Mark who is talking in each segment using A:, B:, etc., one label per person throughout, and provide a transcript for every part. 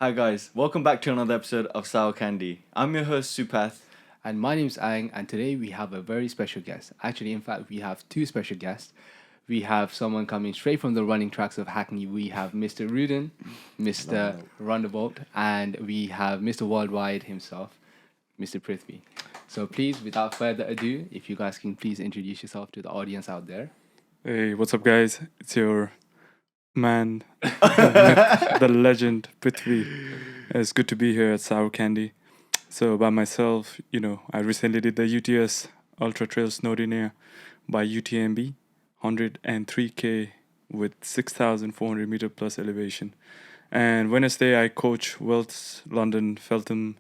A: Hi guys, welcome back to another episode of SourCandy. I'm your host Supath.
B: And my name's Ang, and today we have a very special guest. Actually, in fact, we have two special guests. We have someone coming straight from the running tracks of Hackney. We have Mr. Ruden, Mr. Runderbolt, and we have Mr. Worldwide himself, Mr. Prithvi. So please, without further ado, if you guys can please introduce yourself to the audience out there.
C: Hey, what's up, guys? It's your man, the legend, Prithvi. It's good to be here at SourCandy. So, by myself, I recently did the UTS Ultra Trail Snowdonia by UTMB, 103K with 6,400 meter plus elevation. And Wednesday, I coach Wells London Feltham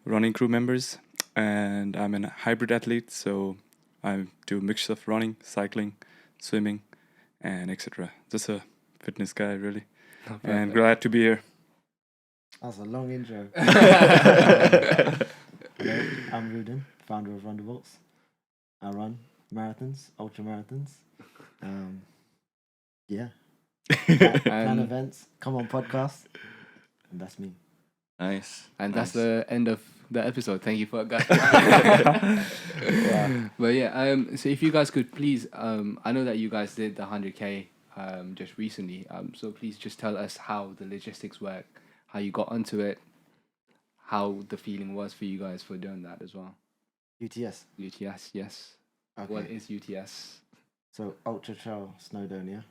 C: running crew members, and I'm a hybrid athlete, so I do a mix of running, cycling, swimming, and etc. Just a fitness guy, really. And glad to be here.
D: That was a long intro. Hello, I'm Ruden, founder of Runderbolts. I run marathons, ultra marathons. Plan events, come on podcasts, and that's me.
A: Nice.
B: And that's the end of the episode. Thank you for guys.
D: Yeah.
B: But yeah, so if you guys could please, I know that you guys did the 100K just recently. So please just tell us how the logistics work, how you got onto it, how the feeling was for you guys for doing that as well.
D: UTS.
B: UTS, yes.
D: Okay.
B: What is UTS?
D: So Ultra Trail Snowdonia.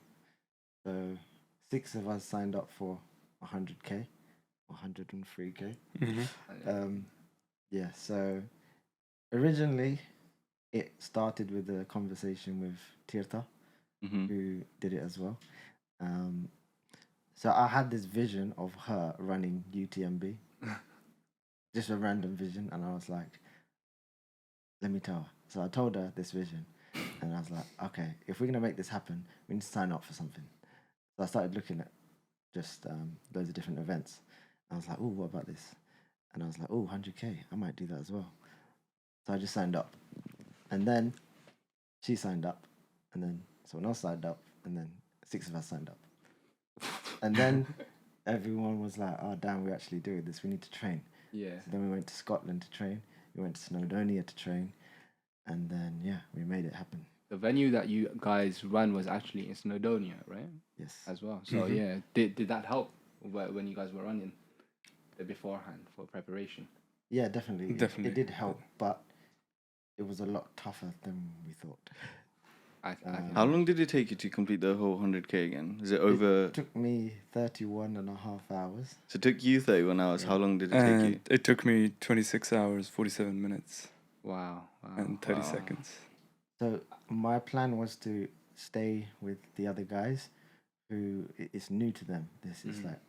D: So 6 of us signed up for 100K, 103K. So originally it started with a conversation with Tirtha, who did it as well. So I had this vision of her running UTMB, just a random vision, and I was like, let me tell her. So I told her this vision, and I was like, okay, if we're going to make this happen, we need to sign up for something. So I started looking at just loads of different events. I was like, oh, what about this? And I was like, oh, 100K, I might do that as well. So I just signed up. And then she signed up, and then someone else signed up, and then 6 of us signed up. And then everyone was like, oh, damn, we're actually doing this. We need to train.
B: Yeah.
D: So then we went to Scotland to train. We went to Snowdonia to train. And then, we made it happen.
B: The venue that you guys run was actually in Snowdonia, right?
D: Yes.
B: As well. So yeah, did that help when you guys were running beforehand for preparation?
D: Yeah, definitely.
C: Definitely.
D: It did help, but it was a lot tougher than we thought.
A: How long did it take you to complete the whole 100K again? Is it over?
D: It took me 31 and a half hours.
A: So it took you 31 hours.
D: Yeah.
A: How long did it take you?
C: It took me 26 hours, 47 minutes,
B: Wow.
C: and 30 seconds.
D: So my plan was to stay with the other guys who it's new to them. This is like,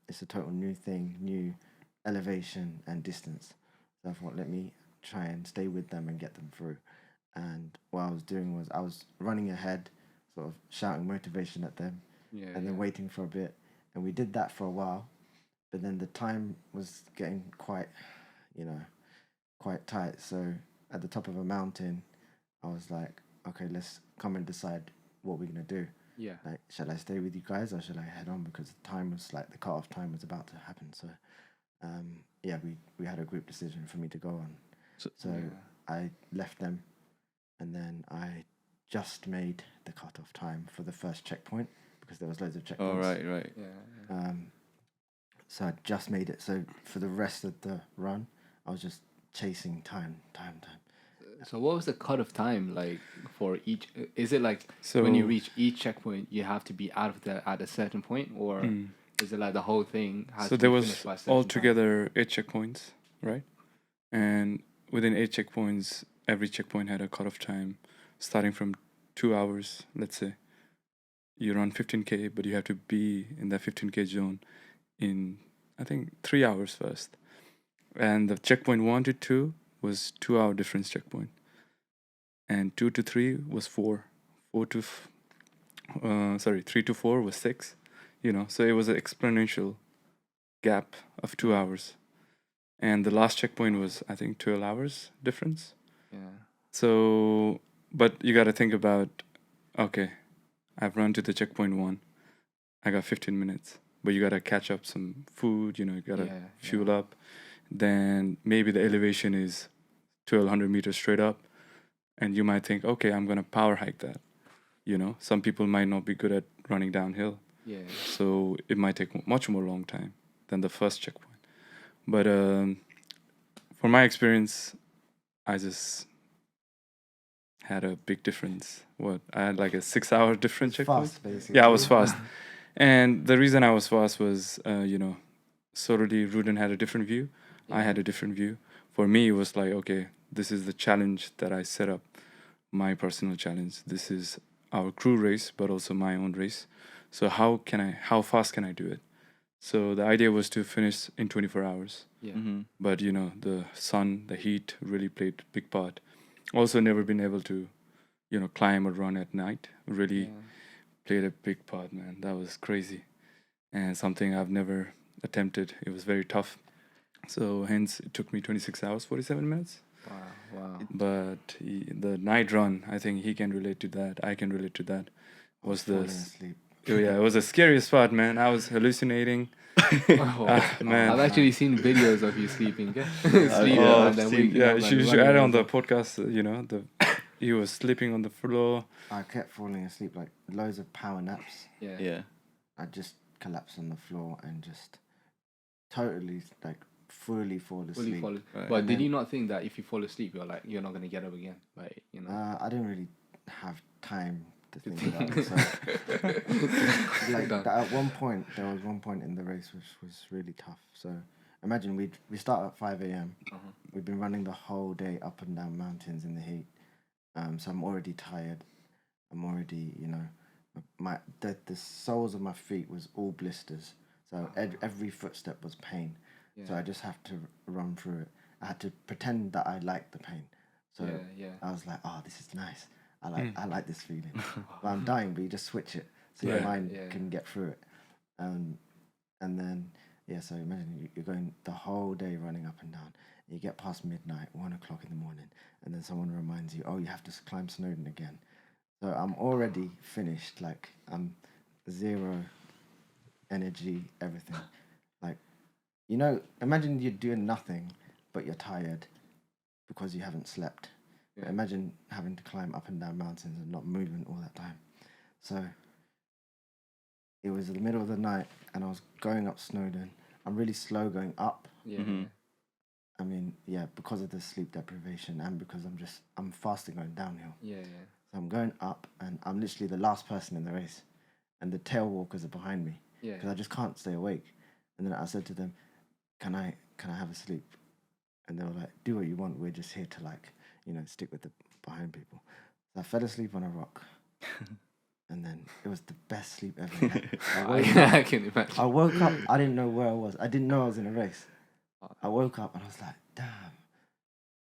D: it's a total new thing, new elevation and distance. So I thought, let me try and stay with them and get them through. And what I was doing was I was running ahead, sort of shouting motivation at them, and then waiting for a bit. And we did that for a while, but then the time was getting quite tight. So at the top of a mountain, I was like, okay, let's come and decide what we're going to do.
B: Yeah.
D: Like, shall I stay with you guys or shall I head on? Because the time was like, the cut-off time was about to happen. So, we had a group decision for me to go on. So I left them, and then I just made the cut-off time for the first checkpoint because there was loads of checkpoints.
A: Oh, right.
B: Yeah.
D: So I just made it. So for the rest of the run, I was just chasing time.
B: So what was the cut of time like for each? Is it like
C: So
B: when you reach each checkpoint, you have to be out of there at a certain point, or is it like the whole thing has
C: So
B: to
C: there
B: be
C: was
B: finished by a certain time?
C: altogether 8 checkpoints, right? And within 8 checkpoints, every checkpoint had a cutoff time, starting from 2 hours. Let's say you run 15K, but you have to be in that 15K zone in, I think, 3 hours first. And the checkpoint 1 to 2 was 2 hour difference checkpoint, and 2 to 3 was 4. 3 to 4 was 6. So it was an exponential gap of 2 hours, and the last checkpoint was, I think, 12 hours difference.
B: Yeah.
C: So, but you got to think about, okay, I've run to the checkpoint 1, I got 15 minutes. but you gotta catch up some food. You gotta
B: Yeah,
C: fuel up. Then maybe the elevation is 1,200 meters straight up, and you might think, okay, I'm gonna power hike that. Some people might not be good at running downhill,
B: Yeah.
C: so it might take much more long time than the first checkpoint. But for my experience, I just had a big difference. I had like a 6-hour different checkpoint.
D: Fast, basically.
C: Yeah, I was fast. And the reason I was fast was, suddenly Ruden had a different view. I had a different view. For me, it was like, okay, this is the challenge that I set up, my personal challenge. This is our crew race, but also my own race. So how fast can I do it? So the idea was to finish in 24 hours.
B: Yeah.
C: But, the sun, the heat really played a big part. Also never been able to, climb or run at night. Really played a big part, man. That was crazy. And something I've never attempted. It was very tough. So hence it took me 26 hours, 47 minutes.
B: Wow.
C: But the night run, I think he can relate to that. I can relate to that. Was
D: Falling asleep.
C: Yeah, it was the scariest part, man. I was hallucinating. Man.
B: I've actually seen videos of you sleeping. Sleeping and then waking
C: Yeah,
B: up
C: you
B: and
C: should add it on
B: running.
C: the podcast. He was sleeping on the floor.
D: I kept falling asleep, like loads of power naps.
B: Yeah.
D: I just collapse on the floor and just totally, like, fully fall
B: Fully
D: asleep.
B: fall.
A: Right.
B: But
D: And
B: did
D: then-
B: you not think that if you fall asleep, you're not gonna get up again? Like,
D: I didn't really have time to think about it. So, like, at one point, there was one point in the race which was really tough. So, imagine we start at 5 a.m. We've been running the whole day up and down mountains in the heat. So I'm already tired. I'm already, the soles of my feet was all blisters. So every footstep was pain.
B: Yeah.
D: So I just have to run through it. I had to pretend that I liked the pain. So
B: yeah.
D: I was like, oh, this is nice. I like this feeling. But I'm dying, but you just switch it so your mind can get through it. And then, so imagine you're going the whole day running up and down. You get past midnight, 1 o'clock in the morning, and then someone reminds you, oh, you have to climb Snowdon again. So I'm already finished. Like, I'm zero energy, everything. Like, imagine you're doing nothing, but you're tired because you haven't slept. But imagine having to climb up and down mountains and not moving all that time. So it was the middle of the night, and I was going up Snowdon. I'm really slow going up.
B: Yeah.
D: I mean, because of the sleep deprivation and because I'm faster going downhill.
B: Yeah.
D: So I'm going up, and I'm literally the last person in the race, and the tail walkers are behind me
B: Yeah.
D: because I just can't stay awake. And then I said to them, "Can I have a sleep?" And they were like, "Do what you want. We're just here to stick with the behind people." So I fell asleep on a rock, and then it was the best sleep ever.
B: I can imagine.
D: I woke up. I didn't know where I was. I didn't know I was in a race. I woke up and I was like, damn.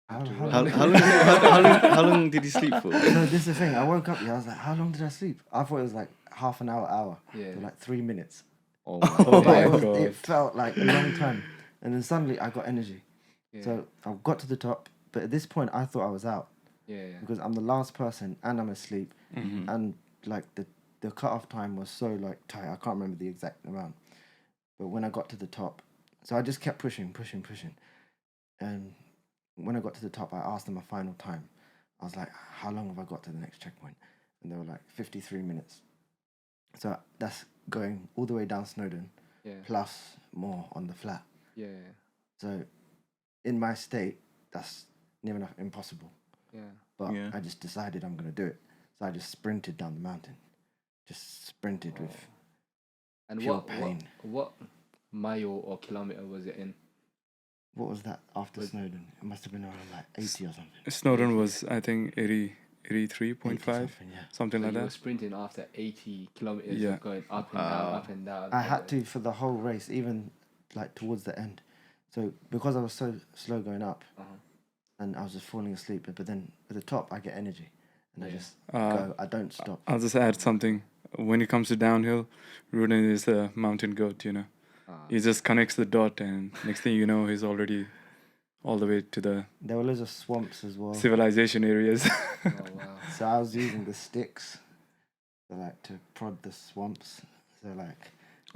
A: How long did you sleep for?
D: No, this is the thing. I woke up. I was like, how long did I sleep? I thought it was like half an hour.
B: Yeah.
D: So like 3 minutes.
A: Oh
C: Oh
A: my
C: my
A: god.
C: God.
D: It felt like a long time. And then suddenly I got energy.
B: Yeah.
D: So I got to the top. But at this point, I thought I was out
B: yeah.
D: because I'm the last person and I'm asleep.
C: Mm-hmm.
D: And like the cutoff time was so like tight. I can't remember the exact amount. But when I got to the top, so I just kept pushing. And when I got to the top, I asked them a final time. I was like, how long have I got to the next checkpoint? And they were like, 53 minutes. So that's going all the way down Snowdon, plus more on the flat.
B: Yeah.
D: So in my state, that's near enough impossible.
B: Yeah.
D: But
A: Yeah.
D: I just decided I'm going to do it. So I just sprinted down the mountain. Just sprinted with
B: And
D: pure pain.
B: what mile or kilometer was it in?
D: What was that after Snowdon? It must have been around like 80 or something.
C: Snowdon was, I think, 83.5,
D: 80 something, yeah.
C: something
B: So
C: like
B: you were
C: that.
B: sprinting after 80 kilometers
C: Yeah.
B: of going up and down, up and down.
D: I had to for the whole race, even like towards the end. So because I was so slow going up, and I was just falling asleep, but then at the top I get energy, and I just go. I don't stop.
C: I'll just add something. When it comes to downhill, Ruden is a mountain goat, He just connects the dot, and next thing you know, he's already all the way to the
D: There were loads of swamps as well.
C: civilization areas.
B: Oh wow.
D: So I was using the sticks, to prod the swamps. So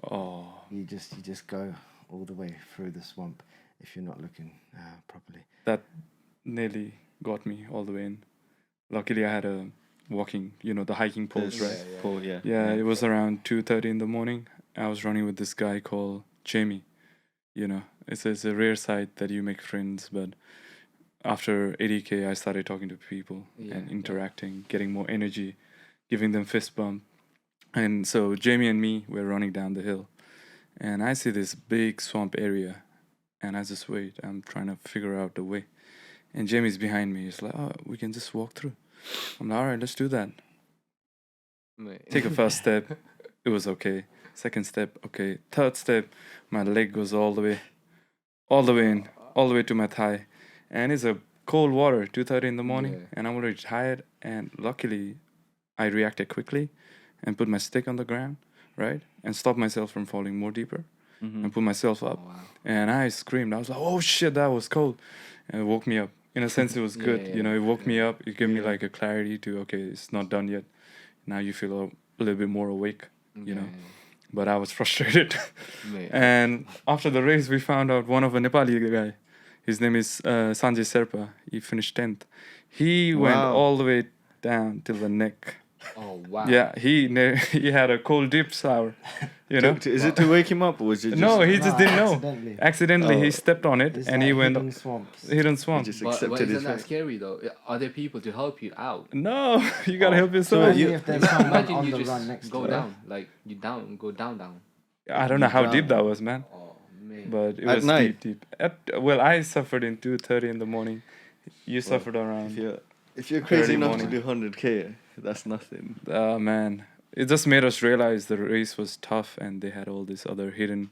C: Oh,
D: You just go all the way through the swamp if you're not looking properly.
C: that nearly got me all the way in. Luckily, I had a walking, the hiking poles,
A: This
C: right?
A: pole, yeah.
C: Yeah, it was around 2:30 in the morning. I was running with this guy called Jamie. It's a rare sight that you make friends, but after 80K, I started talking to people and interacting, getting more energy, giving them fist bump. And so Jamie and me were running down the hill, and I see this big swamp area, and I just wait. I'm trying to figure out the way. And Jamie's behind me. He's like, "Oh, we can just walk through." I'm like, "All right, let's do that."
B: Mate.
C: Take a first step. It was okay. Second step, okay. Third step, my leg goes all the way in, all the way to my thigh. And it's a cold water, 2:30 in the morning,
B: Yeah.
C: and I'm already tired. And luckily, I reacted quickly and put my stick on the ground, right? And stopped myself from falling more deeper and put myself up.
B: Oh, wow.
C: And I screamed. I was like, "Oh shit, that was cold." And it woke me up. In a sense, it was good.
B: Yeah,
C: It woke me up. It gave me
A: Yeah.
C: like a clarity to, okay, it's not done yet. Now you feel a little bit more awake, But I was frustrated.
B: Mate.
C: And after the race, we found out one of a Nepali guy. His name is Sanjay Serpa. He finished 10th. He went
A: Wow.
C: all the way down till the neck.
B: Oh wow.
C: Yeah, he had a cold dip sour,
A: Is it to wake him up, or was it just...
C: No, he just didn't know.
D: Accidentally.
C: Accidentally, he
A: Oh.
C: stepped on it
D: It's
C: and
D: like
C: he went
D: hidden swamps.
C: hidden swamp.
A: just
B: But
A: accepted
B: isn't
A: his
B: that
A: fate.
B: scary though? Are there people to help you out?
C: No, you gotta help
A: So
C: yourself.
D: Only
A: you-
D: if there's someone
B: Imagine
D: on
B: you
D: the
B: just
D: run next
B: go
D: to you.
B: down, like you go down.
C: I don't know how deep that was, man.
B: Oh man.
C: But it
A: At
C: was
A: night?
C: deep. Well, I suffered in 2:30 in the morning. You suffered
A: If
C: around.
A: you're crazy
C: Early
A: enough to
C: morning.
A: do 100K, that's nothing.
C: Man, it just made us realize the race was tough, and they had all these other hidden,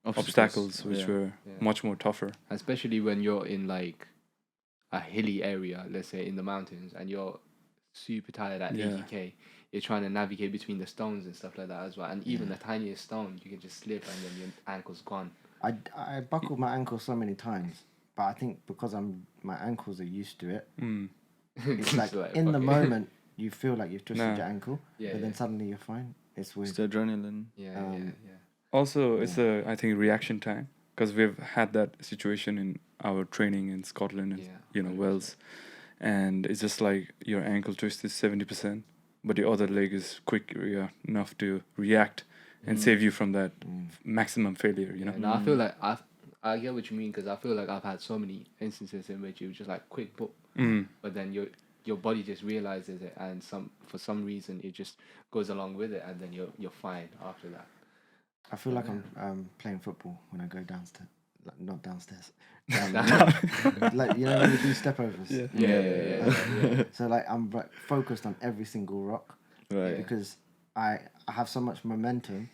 C: obstacles which were
B: Yeah.
C: much more tougher.
B: Especially when you're in like a hilly area, let's say in the mountains, and you're super tired at
C: Yeah.
B: 80K. You're trying to navigate between the stones and stuff like that as well. And even the tiniest stone, you can just slip and then your ankle's gone.
D: I buckled my ankle so many times, but I think because my ankles are used to it,
C: Mm.
D: it's
B: Just
D: like in the
B: fuck it.
D: moment you feel like you've twisted
C: Nah.
D: your ankle,
B: Yeah,
D: but then
B: yeah.
D: suddenly you're fine. It's weird.
A: It's the adrenaline.
B: Yeah,
D: Um,
B: yeah.
C: Also, it's I think reaction time, because we've had that situation in our training in Scotland and
B: Yeah, 100%.
C: Wales, and it's just like your ankle twist is 70%, but the other leg is quick enough to react and save you from that maximum failure.
B: Yeah, no, I feel like I get what you mean, because I feel like I've had so many instances in which you just like quick book, but then your body just realizes it, and for some reason it just goes along with it, and then you're fine after that.
D: I feel like I'm playing football when I go downstairs. Like, not downstairs. Like, when you do stepovers.
B: Yeah.
D: So like I'm like focused on every single rock
A: Right.
D: because I have so much momentum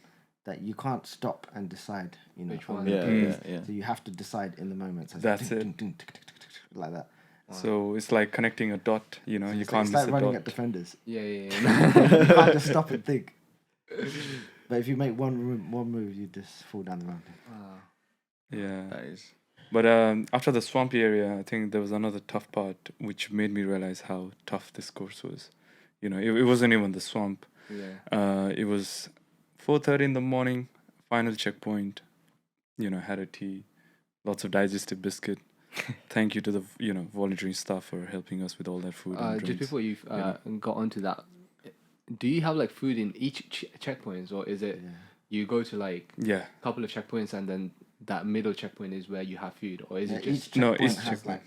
D: that you can't stop and decide.
B: Which
D: on
B: one?
D: the
A: Yeah,
D: day.
A: yeah.
D: So you have to decide in the moment. So it's
C: That's
D: ding,
C: it.
D: ding, ding, tick, tick, tick, tick, tick, like that.
C: So it's like connecting a dot. You
D: So
C: can't
D: it's
C: miss
D: like
C: a
D: running
C: dot.
D: at defenders.
B: Yeah.
D: You can't just stop and think. But if you make one move, you just fall down the mountain.
C: Yeah.
A: Nice.
C: But after the swampy area, I think there was another tough part which made me realize how tough this course was. It wasn't even the swamp.
B: Yeah.
C: It was 4:30 in the morning, final checkpoint. Had a tea, lots of digestive biscuit. Thank you to the volunteering staff for helping us with all that food. And
B: Just
C: drinks.
B: before you got onto that, do you have like food in each checkpoints, or is it you go to like
C: Yeah.
B: a couple of checkpoints and then that middle checkpoint is where you have food, or is
D: Yeah,
B: it just
D: each checkpoint
C: each
D: has
C: checkpoint.
D: like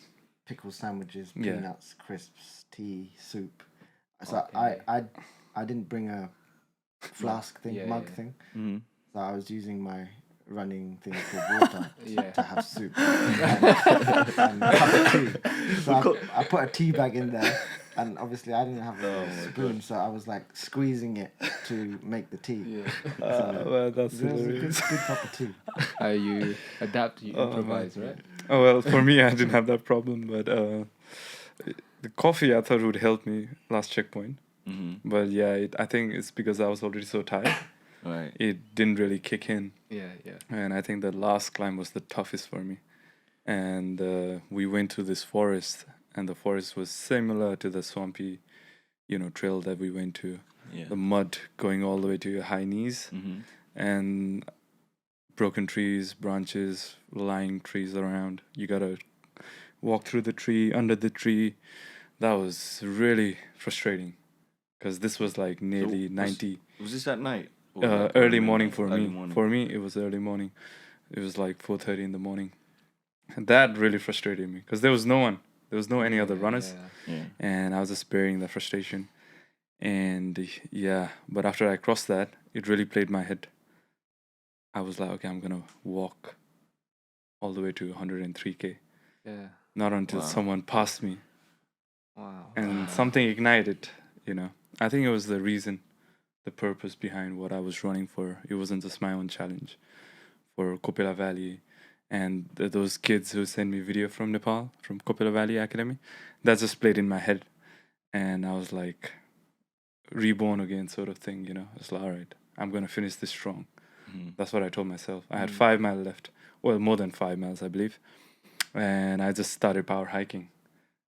D: pickle sandwiches,
C: Yeah.
D: peanuts, crisps, tea, soup. So
B: Okay.
D: I didn't bring a flask thing, mug
B: yeah.
D: thing.
A: Mhm.
D: So I was using my running thing called water
B: Yeah.
D: to have soup and a cup of tea. So I put a tea bag in there, and obviously I didn't have a spoon, so I was like squeezing it to make the tea.
B: Yeah.
C: Well, that's
D: It was a good,
C: hilarious.
D: good cup of tea.
B: You adapt, you improvise, right?
C: Oh well, for me, I didn't have that problem, but the coffee I thought would help me last checkpoint.
A: Mm-hmm.
C: But yeah, I think it's because I was already so tired.
A: Right.
C: It didn't really kick in,
B: Yeah.
C: and I think the last climb was the toughest for me. And we went to this forest, and the forest was similar to the swampy, trail that we went to.
A: Yeah.
C: the mud going all the way to your high knees,
A: Mm-hmm.
C: and broken trees, branches, lying trees around. You gotta walk through the tree, under the tree. That was really frustrating because this was like nearly 90.
A: Was this at night? Or like
C: Early
A: around
C: morning
A: midnight?
C: for
A: Early
C: me.
A: morning.
C: For me, it was early morning. It was like 4:30 in the morning. And that really frustrated me because there was no one. There was no any other runners,
A: Yeah.
C: and I was just bearing the frustration. And yeah, but after I crossed that, it really played my head. I was like, okay, I'm gonna walk all the way to 103k.
B: Yeah.
C: Not until
A: Wow.
C: someone passed me,
B: Wow.
C: and something ignited. You know, I think it was the reason, the purpose behind what I was running for. It wasn't just my own challenge for Kopila Valley, and those kids who sent me video from Nepal, from Kopila Valley Academy. That just played in my head, and I was like, reborn again, sort of thing. You know, it's like, all right, I'm gonna finish this strong.
A: Mhm.
C: That's what I told myself. I had 5 miles left. Well, more than 5 miles, I believe. And I just started power hiking.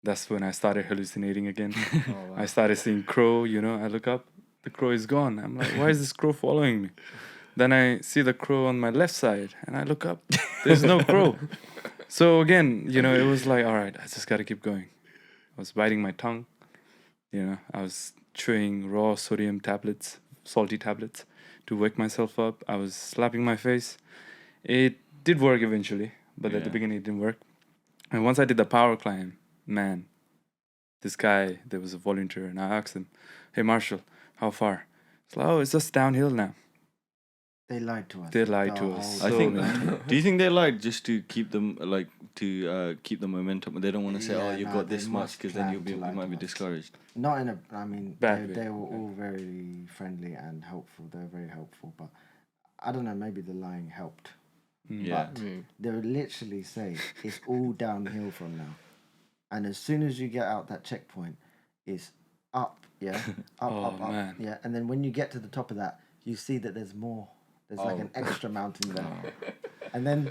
C: That's when I started hallucinating again.
B: Oh, wow.
C: I started seeing crow, you know, I look up, the crow is gone. I'm like, why is this crow following me? Then I see the crow on my left side and I look up, there's no crow. So again, you know, it was like, all right, I just got to keep going. I was biting my tongue, you know, I was chewing raw sodium tablets, salty tablets to wake myself up. I was slapping my face. It did work eventually, but at the
A: Yeah.
C: beginning it didn't work. And once I did the power climb, man, this guy, there was a volunteer, and I asked him, hey, Marshall, how far? He's like, oh, it's just downhill now.
D: They lied to us.
C: They lied
D: The
C: to us.
D: whole
A: I
C: So
A: think.
C: many
A: Do you think they lied just to keep them keep the momentum? They don't want to say, "Oh,
D: Yeah,
A: you've
D: no,
A: got
D: they
A: this much,"
D: must
A: because then
D: plan
A: you'll be
D: to
A: you
D: lie
A: might
D: to
A: be
D: us.
A: discouraged.
D: Not in a. I mean,
C: Bad
D: they
C: way,
D: were
C: okay.
D: all very friendly and helpful. They were very helpful, but I don't know. Maybe the lying helped.
A: Yeah.
D: But they would literally say it's all downhill from now, and as soon as you get out that checkpoint, it's up. Yeah, up,
C: Oh,
D: up, up.
C: man.
D: Yeah, and then when you get to the top of that, you see that there's more. There's like an extra mountain there, and then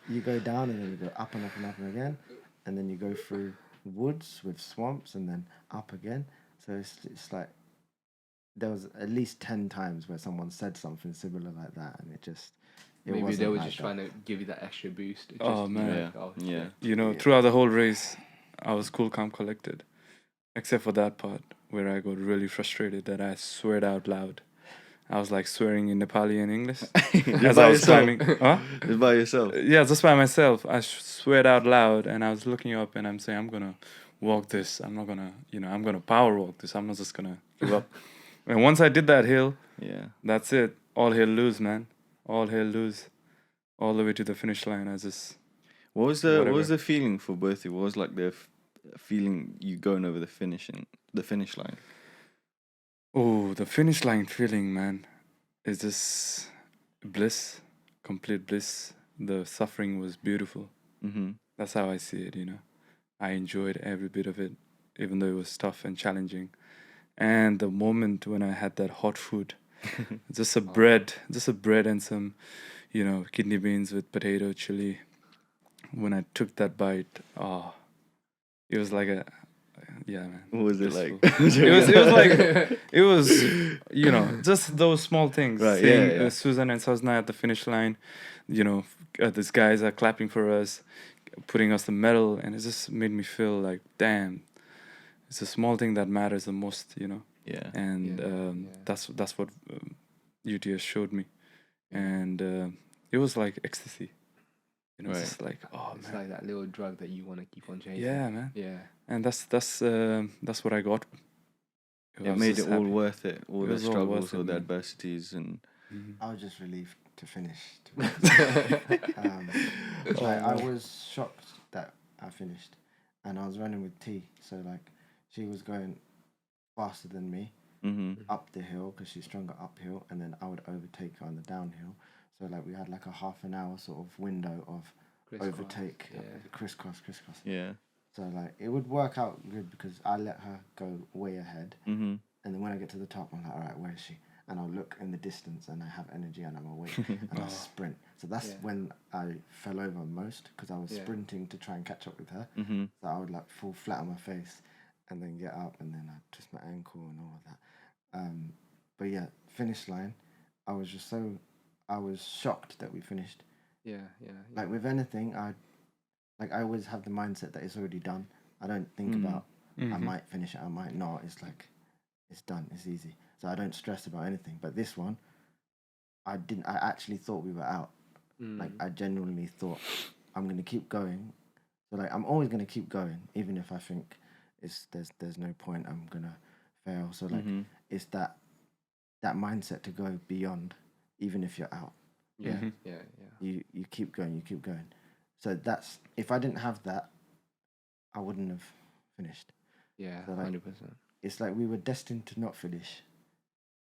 D: you go down, and then you go up and up and up and again, and then you go through woods with swamps, and then up again. So it's like there was at least 10 times where someone said something similar like that, and it
B: Maybe
D: wasn't
B: they were
D: like
B: just
D: that.
B: trying to give you that extra boost. Just
C: Oh,
B: to be
C: man.
B: like, oh,
A: Yeah.
C: You know,
D: Yeah.
C: throughout the whole race, I was cool, calm, collected, except for that part where I got really frustrated that I sweared out loud. I was like swearing in Nepali and English as
A: by
C: I was
A: yourself?
C: climbing. Huh?
A: Just by yourself.
C: Yeah, just by myself. I swear out loud, and I was looking up, and I'm saying, I'm gonna walk this. I'm not gonna, you know, I'm gonna power walk this. I'm not just gonna give up. And once I did that hill,
A: Yeah.
C: that's it. All hell loose, man. All hell loose. All the way to the finish line. I just,
A: What was the
C: Whatever.
A: feeling for both of you? What was like the feeling you going over the finish line?
C: oh, the finish line feeling, man, is just bliss, complete bliss. The suffering was beautiful.
A: Mm-hmm.
C: That's how I see it, you know. I enjoyed every bit of it, even though it was tough and challenging. And the moment when I had that hot food, just a bread and some, you know, kidney beans with potato, chili. When I took that bite, oh, it was like yeah, man.
A: What was it
C: blissful.
A: like?
C: It was like, it was, you know, just those small things.
A: Right,
C: Seeing
A: yeah.
C: Susan and Sazna at the finish line, you know, these guys are clapping for us, putting us the medal, and it just made me feel like, damn, it's a small thing that matters the most, you know.
A: Yeah.
C: And
B: Yeah.
C: that's what UTS showed me, and it was like ecstasy, you know.
A: Right.
C: It's just like, oh
B: It's
C: man,
B: like that little drug that you want to keep on chasing.
C: yeah, man.
B: Yeah.
C: And that's what I got. I
A: It
C: was
A: made
C: just
A: it all
C: happy.
A: worth it. All
C: It
A: the
C: was all
A: struggles,
C: worth it,
A: all the
C: man.
A: adversities, and
C: Mhm.
D: I was just relieved to finish. To be honest. Like, I was shocked that I finished, and I was running with T. So like, she was going faster than me up the hill because she's stronger uphill, and then I would overtake her on the downhill. So like, we had like a half an hour sort of window of
B: Crisscross,
D: overtake,
B: yeah.
D: crisscross.
A: yeah.
D: So like, it would work out good because I let her go way ahead,
A: Mm-hmm.
D: and then when I get to the top, I'm like, all right, where is she? And I'll look in the distance, and I have energy, and I'm awake, and I sprint. So that's
B: Yeah.
D: when I fell over most because I was
B: Yeah.
D: sprinting to try and catch up with her.
A: Mm-hmm.
D: So I would like fall flat on my face, and then get up, and then I twist my ankle and all of that. But yeah, finish line. I was shocked that we finished.
B: Yeah.
D: Like with anything, I always have the mindset that it's already done. I don't think about I might finish it, I might not. It's like it's done. It's easy. So I don't stress about anything. But this one, I actually thought we were out. Like I genuinely thought I'm gonna keep going. So like I'm always gonna keep going, even if I think there's no point. I'm gonna fail. So like it's that mindset to go beyond, even if you're out.
B: Yeah.
D: You keep going. You keep going. So that's if I didn't have that, I wouldn't have finished.
B: Yeah,
D: So like,
B: 100%.
D: it's like we were destined to not finish,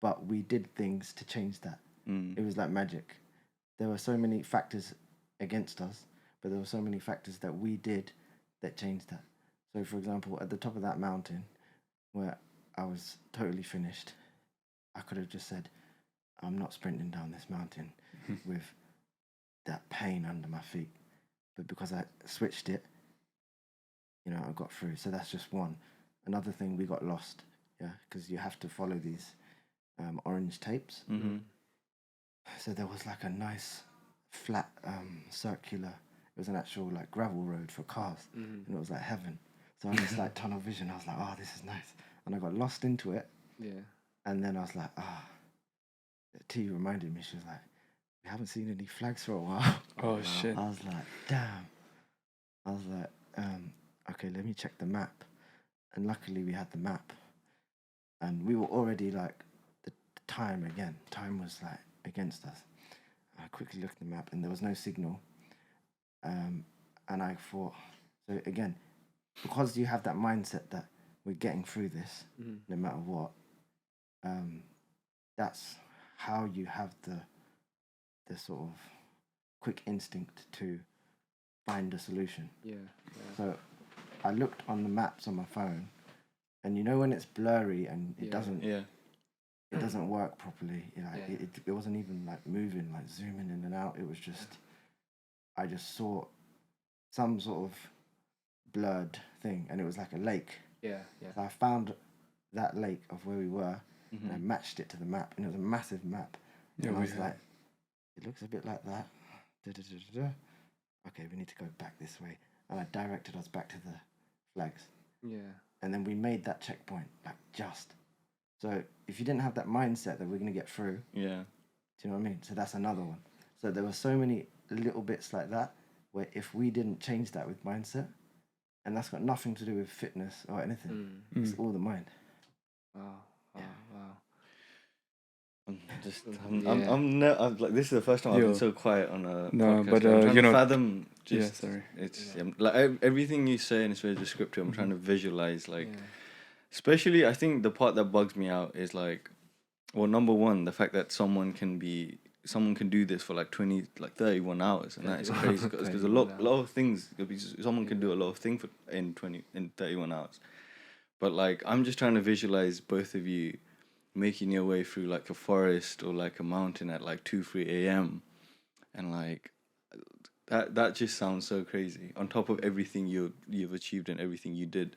D: but we did things to change that. It was like magic. There were so many factors against us, but there were so many factors that we did that changed that. So, for example, at the top of that mountain, where I was totally finished, I could have just said, I'm not sprinting down this mountain with that pain under my feet. But because I switched it, I got through. So that's just one. Another thing, we got lost, because you have to follow these orange tapes. So there was like a nice flat circular, it was an actual like gravel road for cars, and it was like heaven. So I just like tunnel vision, I was like, oh, this is nice. And I got lost into it. Yeah. And then I was like, T reminded me, she was like, we haven't seen any flags for a while.
C: Oh shit.
D: I was like, damn. I was like, okay, let me check the map. And luckily we had the map. And we were already like, the time was like against us. I quickly looked at the map and there was no signal. And I thought, so again, because you have that mindset that we're getting through this, no matter what, that's how you have the sort of quick instinct to find a solution. Yeah. So I looked on the maps on my phone, and when it's blurry and it doesn't work properly. It wasn't even like moving, like zooming in and out. It was just, I just saw some sort of blurred thing, and it was like a lake. Yeah. So I found that lake of where we were, and I matched it to the map, and it was a massive map. And I was like, it looks a bit like that. Okay, we need to go back this way. And I directed us back to the flags. Yeah. And then we made that checkpoint, like just. So if you didn't have that mindset that we're going to get through. Yeah. Do you know what I mean? So that's another one. So there were so many little bits like that where if we didn't change that with mindset, and that's got nothing to do with fitness or anything. It's all the mind.
B: Wow.
A: I'm like, this is the first time I've been so quiet on a podcast.
C: But
A: I'm trying to fathom.
C: It's
A: everything you say, and it's very descriptive. I'm trying to visualize, especially I think the part that bugs me out is like, well, number one, the fact that someone can do this for like 31 hours, and that is crazy because a lot of things, someone can do a lot of things in 31 hours. But like, I'm just trying to visualize both of you making your way through like a forest or like a mountain at like 2-3 a.m. and like that just sounds so crazy on top of everything you've achieved and everything you did.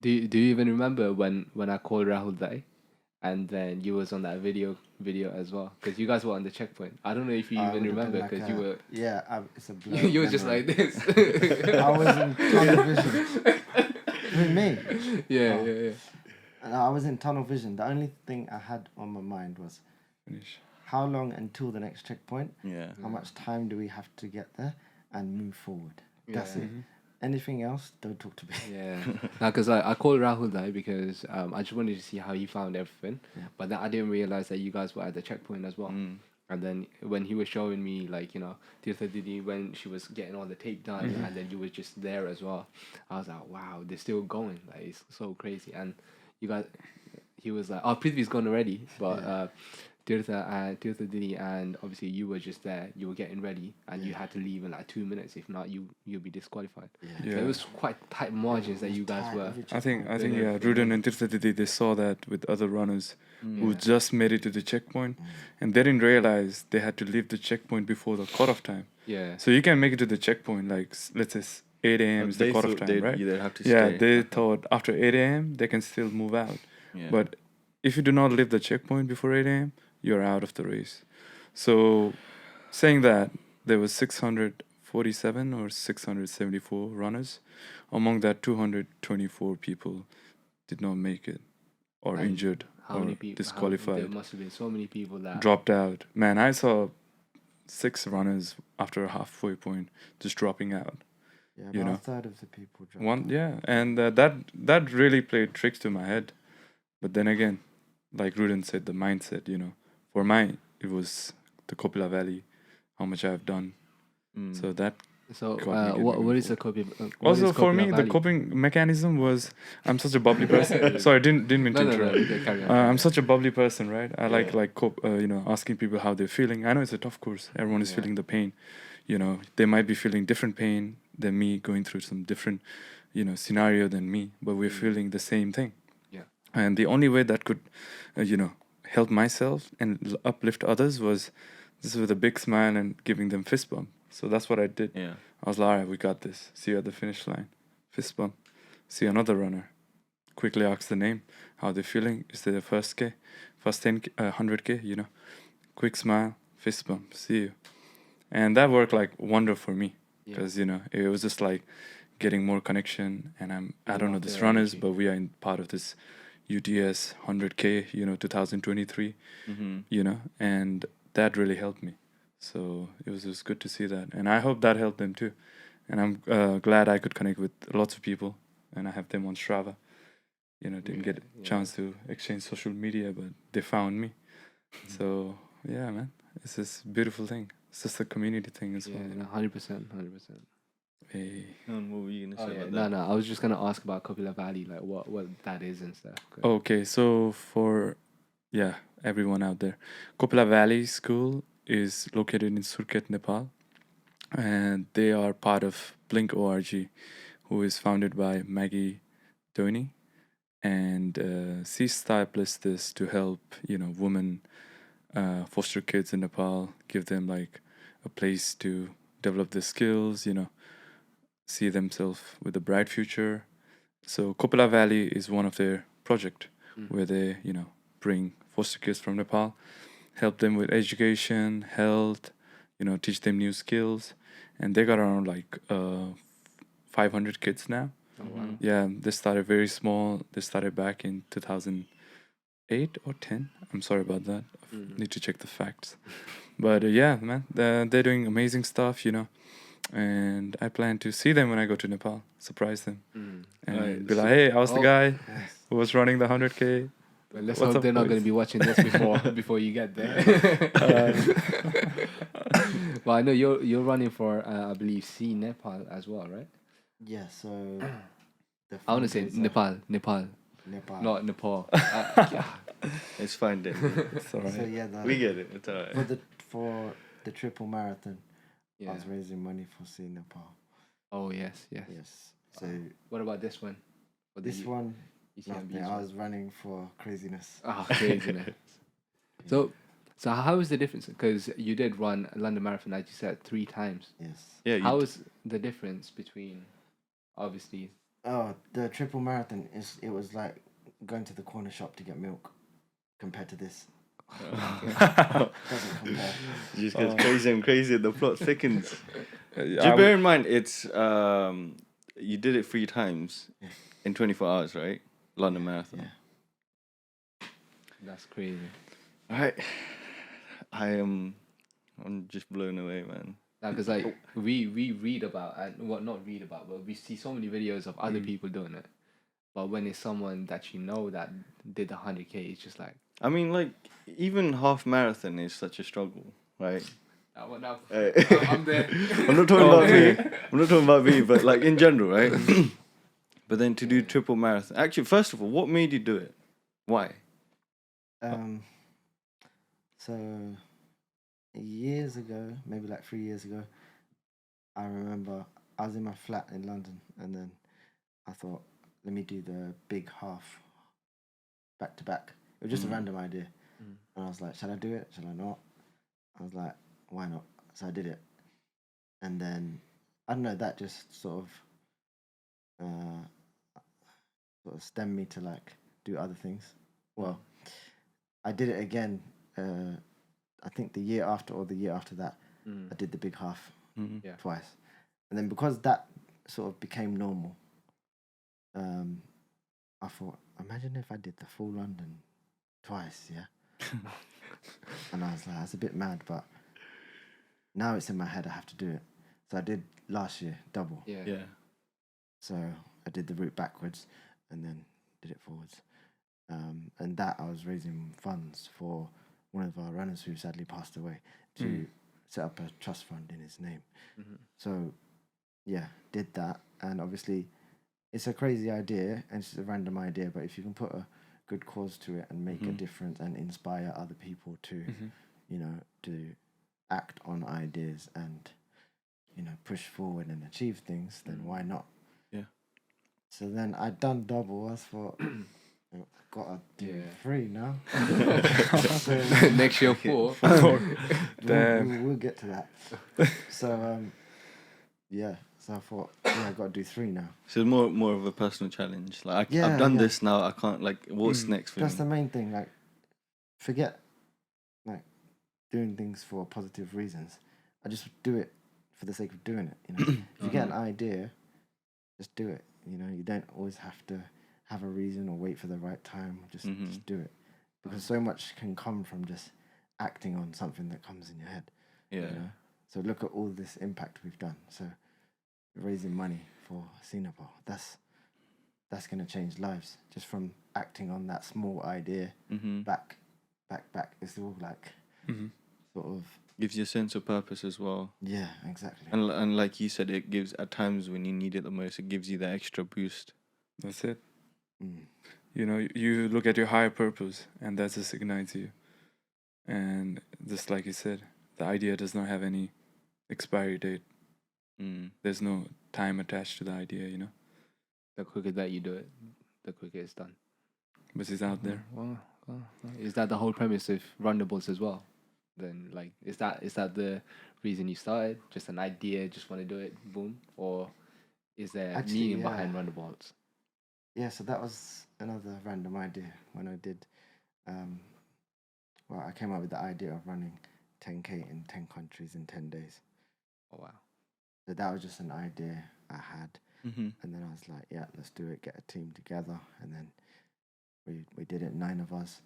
B: Do you even remember when I called Rahul Dai and then you was on that video as well, because you guys were on the checkpoint? I don't know if you even remember, because you were
D: it's a blur.
B: You were just like this.
D: I was in tunnel vision. With me?
B: Yeah.
D: I was in tunnel vision. The only thing I had on my mind was how long until the next checkpoint? Yeah. How much time do we have to get there and move forward? That's it. Anything else, don't talk to me.
B: Yeah. Because I called Rahul Dai because I just wanted to see how he found everything. Yeah. But then I didn't realize that you guys were at the checkpoint as well. And then when he was showing me, Tirtha Didi, when she was getting all the tape done, and then you were just there as well, I was like, wow, they're still going. Like, it's so crazy. And you guys, he was like, oh, Prithvi's gone already. But Tirtha Didi, and obviously you were just there. You were getting ready, and you had to leave in like 2 minutes. If not, you'll be disqualified. Yeah. So it was quite tight margins that you guys were.
C: I think Ruden and Tirtha Didi, they saw that with other runners who just made it to the checkpoint, and they didn't realize they had to leave the checkpoint before the cutoff time.
B: Yeah.
C: So you can make it to the checkpoint, like let's say 8 a.m. is the cutoff time, right?
A: They'd have to stay.
C: They thought after 8 a.m. they can still move out. Yeah. But if you do not leave the checkpoint before 8 a.m., you're out of the race. So, saying that, there was 647 or 674 runners. Among that, 224 people did not make it, or
B: And
C: injured,
B: how
C: or
B: many people? There
C: disqualified,
B: must have been so many people that.
C: dropped out. Man, I saw 6 runners after a halfway point just dropping out.
D: Yeah,
C: You
D: about
C: know.
D: a third of the people dropped
C: One,
D: out.
C: yeah, and that really played tricks to my head. But then again, like Ruden said, the mindset. For mine, it was the Kopila Valley, how much I've done. So that
B: So,
C: got me
B: what
C: moving
B: is the copy?
C: also for me the coping mechanism was, I'm such a bubbly person. Sorry, didn't mean to
B: No,
C: interrupt.
B: you can carry on.
C: I'm such a bubbly person, right? I
A: Yeah.
C: like asking people how they're feeling. I know it's a tough course. Everyone is
B: Yeah.
C: feeling the pain. They might be feeling different pain than me, going through some different, scenario than me, but we're feeling the same thing.
B: Yeah.
C: And the only way that could, help myself and uplift others was just with a big smile and giving them fist bump. So that's what I did.
A: Yeah.
C: I was like, all right, we got this. See you at the finish line. Fist bump. See another runner. Quickly ask the name. How they're feeling. Is there the first 10K, 100K, Quick smile, fist bump. See you. And that worked like wonder for me.
B: Yeah.
C: Because, it was just like getting more connection. And I don't know
B: off
C: this
B: their
C: runners,
B: energy.
C: but we are in part of this UTS 100K, 2023, and that really helped me. So it was good to see that, and I hope that helped them too. And I'm glad I could connect with lots of people, and I have them on Strava. Didn't get a chance to exchange social media, but they found me. So yeah, man, it's this beautiful thing. It's just a community thing as
B: Yeah,
C: well.
B: 100%.
C: Hey.
A: What were you gonna
B: Oh
A: say
B: yeah,
A: about that?
B: no. I was just gonna ask about Kopila Valley, like what that is and stuff. 'Cause-
C: Okay, so for everyone out there, Kopila Valley School is located in Surkhet, Nepal, and they are part of Blink.org, who is founded by Maggie Dhoni, and she established this to help women foster kids in Nepal, give them like a place to develop their skills, see themselves with a bright future. So Kopila Valley is one of their project where they bring foster kids from Nepal, help them with education, health, teach them new skills, and they got around like 500 kids now.
B: Oh wow.
C: Yeah, they started very small. They started back in 2008 or 10. I'm sorry about that. Need to check the facts. But yeah, man, they're doing amazing stuff, and I plan to see them when I go to Nepal, surprise them, and
A: Right,
C: be
A: so-
C: like, hey, I was the
B: Oh.
C: guy
D: Yes.
C: who was running the 100K.
B: Well, let's
C: What's
B: hope
C: up,
B: they're not
C: boys?
B: going to be watching this before you get there. Well, I know you're running for I believe C Nepal as well, right?
D: Yeah, so the
B: I want to say
D: fundraiser-
B: Nepal,
D: Nepal.
B: not Nepal.
A: It's fine then.
C: It's all right.
D: So yeah,
A: We get it. It's alright.
D: for the triple marathon, I
B: Yeah.
D: was raising money for C Nepal.
B: Oh yes.
D: Yes. So
B: What about this one? For the
D: this one,
B: UTMB
D: nothing.
B: as
D: I
B: well?
D: was running for craziness.
B: Oh, craziness. So how is the difference? Because you did run a London Marathon, like you said, 3 times.
D: Yes.
A: Yeah.
B: How is the difference between, obviously?
D: Oh, the triple marathon it was like going to the corner shop to get milk compared to this. Doesn't compare.
A: Just gets crazy and crazy. The plot thickens.
C: I
A: Just bear in mind, it's you did it 3 times
D: Yeah.
A: in 24 hours, right? London Marathon.
D: Yeah.
B: That's crazy.
A: Alright. I'm just blown away, man.
B: Because like we read about and not read about, but we see so many videos of other people doing it. But when it's someone that you know that did the 100K, it's just like,
A: I mean, like, even half marathon is such a struggle, right?
B: now
A: Hey.
B: I'm there.
A: I'm not talking about me. I'm not talking about me, but like in general, right? But then to do triple marathon. Actually, first of all, what made you do it? Why?
D: So years ago, maybe like 3 years ago, I remember I was in my flat in London, and then I thought, let me do the big half back to back. It was just a random idea, and I was like, shall I do it? Shall I not? I was like, why not? So I did it, and then I don't know. That just sort of stemmed me to like do other things. Well, I did it again. I think the year after or the year after that, I did the big half
A: Mm-hmm.
D: twice, and then because that sort of became normal, I thought, imagine if I did the full London twice, yeah. And I was like, that's a bit mad, but now it's in my head. I have to do it. So I did last year double.
A: Yeah.
D: So I did the route backwards, and then did it forwards. And that I was raising funds for one of our runners who sadly passed away to set up a trust fund in his name. So yeah, did that, and obviously it's a crazy idea and it's a random idea, but if you can put a good cause to it and make a difference and inspire other people to, you know, to act on ideas and, you know, push forward and achieve things, then why not?
A: Yeah.
D: So then I'd done double. I thought, I've got to do 3 now.
B: Next year 4.
D: We'll get to that. So yeah. So I thought, I got to do 3 now.
A: So it's more of a personal challenge. Like
D: Yeah,
A: I've done
D: yeah.
A: this now. I can't like. What's next for
D: That's
A: me?
D: the main thing. Like, forget like doing things for positive reasons. I just do it for the sake of doing it. You know, if you get an idea, just do it. You know, you don't always have to have a reason or wait for the right time. Just do it, because so much can come from just acting on something that comes in your head.
A: Yeah.
D: You know? So look at all this impact we've done. So raising money for Singapore, that's going to change lives just from acting on that small idea. Back. It's all like sort of
A: Gives you a sense of purpose as well.
D: yeah, exactly.
A: And like you said, it gives at times when you need it the most. It gives you that extra boost.
C: That's it. You know, you look at your higher purpose, and that just ignites you. And just like you said, the idea does not have any expiry date. There's no time attached to the idea, you know.
B: The quicker that you do it, the quicker it's done.
C: But it's out there.
B: Well, is that the whole premise of Runderbolts as well? Then, like, is that the reason you started? Just an idea, just want to do it, boom? Or is there
D: Actually,
B: meaning
D: yeah.
B: behind Runderbolts?
D: Yeah, so that was another random idea when I did. I came up with the idea of running 10K in 10 countries in 10 days.
B: Oh, wow.
D: So that was just an idea I had.
A: Mm-hmm.
D: And then I was like, yeah, let's do it, get a team together. And then we did it, 9 of us.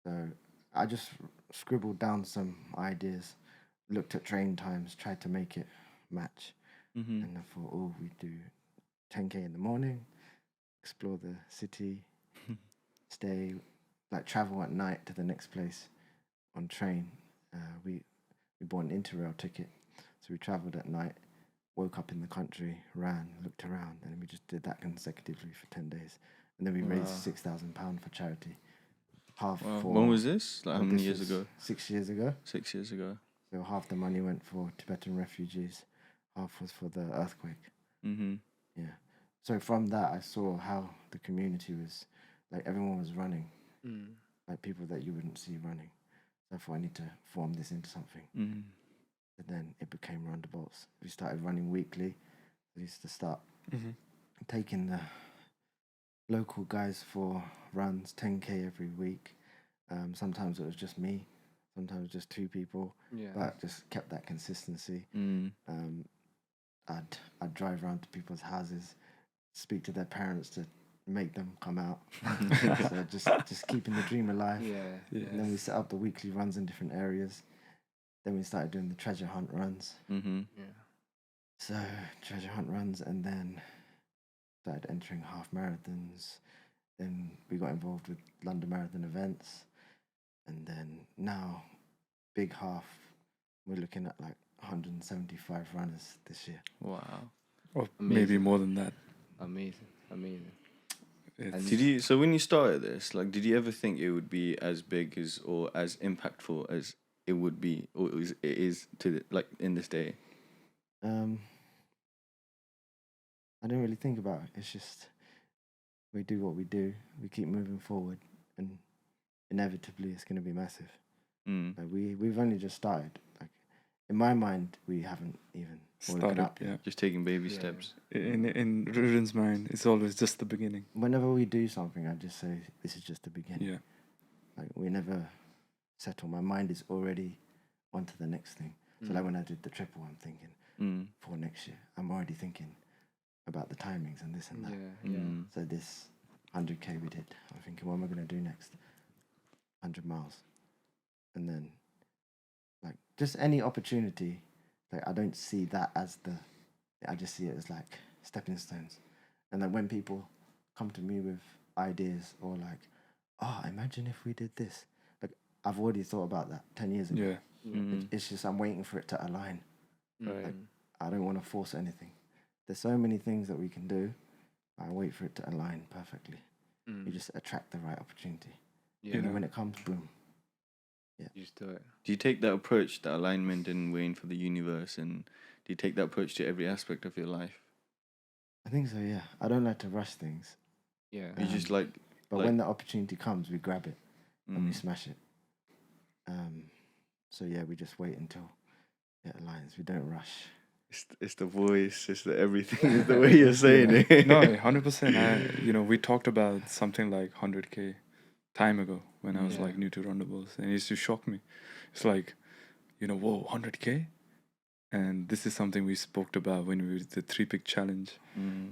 D: So I just scribbled down some ideas, looked at train times, tried to make it match. And I thought, we do 10K in the morning, explore the city, stay, like travel at night to the next place on train. We bought an Interrail ticket. So we travelled at night, woke up in the country, ran, looked around, and we just did that consecutively for 10 days. And then we raised £6,000 for charity. Half for...
A: When was this? Like how many
D: this
A: years
D: was
A: ago?
D: 6 years ago.
A: 6 years ago.
D: So half the money went for Tibetan refugees, half was for the earthquake. Yeah. So from that, I saw how the community was, like everyone was running, like people that you wouldn't see running. So I thought I need to form this into something. And then it became Runderbolts. We started running weekly. We used to start taking the local guys for runs, 10K every week. Sometimes it was just me, sometimes just 2 people, but just kept that consistency. I'd drive around to people's houses, speak to their parents to make them come out. So just keeping the dream alive. And then we set up the weekly runs in different areas. Then we started doing the treasure hunt runs. So treasure hunt runs, and then started entering half marathons. Then we got involved with London Marathon events. And then now, big half, we're looking at like 175 runners this year.
A: Wow.
C: Or maybe more than that.
B: Amazing.
A: So when you started this, like, did you ever think it would be as big as or as impactful as it would be, or it is to like in this day?
D: I didn't really think about it. It's just we do what we do. We keep moving forward, and inevitably it's going to be massive. Like we've only just started. Like in my mind, we haven't even woken up yet.
A: Just taking baby steps.
C: In Ruden's mind, it's always just the beginning.
D: Whenever we do something, I just say this is just the beginning. Like we never settle. My mind is already onto the next thing. So like when I did the triple, I'm thinking for next year. I'm already thinking about the timings and this and that.
B: Yeah.
D: So this 100k we did. I'm thinking, what am I gonna do next? 100 miles, and then like just any opportunity. Like I don't see that as I just see it as like stepping stones. And then when people come to me with ideas or like, oh, imagine if we did this. Like I've already thought about that 10 years ago.
C: Yeah.
D: It's just I'm waiting for it to align.
A: Right.
D: Like, I don't want to force anything. There's so many things that we can do. I wait for it to align perfectly. You just attract the right opportunity.
B: Yeah.
D: And when it comes, boom.
B: You just do it.
A: Do you take that approach, that alignment and waiting for the universe, and do you take that approach to every aspect of your life?
D: I think so, yeah. I don't like to rush things.
B: Yeah.
A: You just like,
D: But when the opportunity comes, we grab it and we smash it. So yeah, we just wait until it aligns. We don't rush.
A: it's the voice, it's the everything, it's the way you're saying it.
C: No, 100%. We talked about something like 100k time ago when I was like new to Runderbolts, and it used to shock me. It's like, whoa, 100k, and this is something we spoke about when we did the 3-pick challenge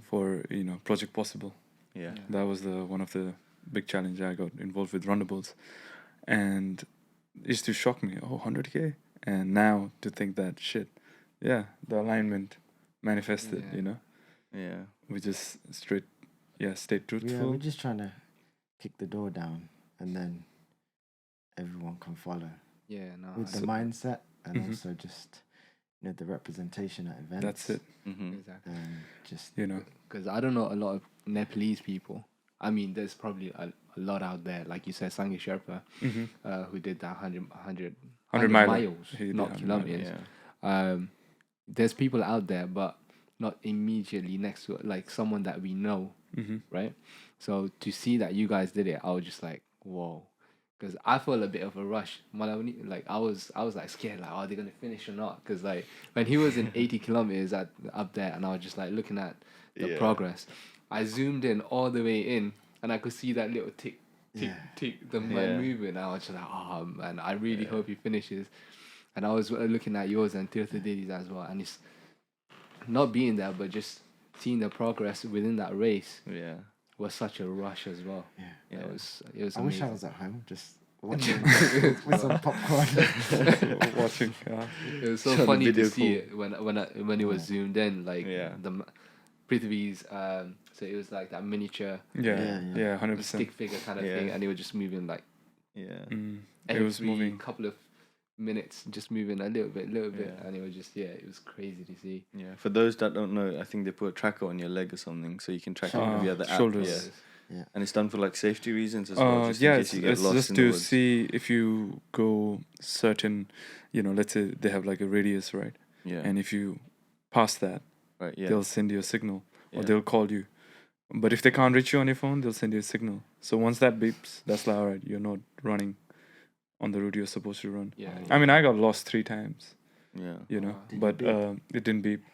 C: for Project Possible.
A: Yeah.
C: That was one of the big challenge I got involved with Runderbolts, and it used to shock me. Oh, 100k, and now to think that shit, yeah, the alignment manifested.
A: Yeah.
C: We just stayed truthful.
D: Yeah, we're just trying to kick the door down, and then everyone can follow.
B: Yeah, no.
D: With the mindset and also just the representation at events.
C: That's it.
B: Exactly.
D: And just
B: Because I don't know a lot of Nepalese people. I mean, there's probably a lot out there, like you said, Sangi Sherpa, who did that 100 miles,
C: He did
B: not
C: 100
B: kilometers.
A: Yeah.
B: There's people out there, but not immediately next to it, like someone that we know, right? So to see that you guys did it, I was just like, whoa. Because I felt a bit of a rush. Like I was like scared, like, are they gonna finish or not? Because like when he was in 80 kilometers up there, and I was just like looking at the progress. I zoomed in all the way in, and I could see that little tick, the man moving. I was just like, oh man, I really hope he finishes. And I was looking at yours and Tirtha Diddy's as well, and it's not being there, but just seeing the progress within that race.
A: Yeah.
B: Was such a rush as well.
A: Yeah.
B: It was
D: I
B: amazing.
D: wish I was at home just watching with some popcorn.
C: Watching.
B: It was so
A: Shot
B: funny to
A: video
B: see
A: call.
B: it when it was zoomed in, like the Prithvi's. So it was like that miniature,
C: 100%.
B: stick figure kind of thing, and it was just moving like
C: It was moving.
B: couple of minutes, just moving a little bit, and it was just it was crazy to see.
A: Yeah. For those that don't know, I think they put a tracker on your leg or something, so you can track it via the app.
C: Shoulders.
A: Yeah. And it's done for like safety reasons as well. Just in case
C: it's,
A: you get
C: it's
A: lost
C: just
A: in the
C: to
A: woods.
C: see if you go certain, let's say they have like a radius, right?
A: Yeah.
C: And if you pass that,
A: Right. Yeah.
C: they'll send you a signal or
A: Yeah.
C: they'll call you. But if they can't reach you on your phone, they'll send you a signal. So once that beeps, that's like, all right, you're not running on the route you're supposed to run.
B: Yeah.
C: I mean, I got lost 3 times,
A: Yeah.
C: but it didn't beep.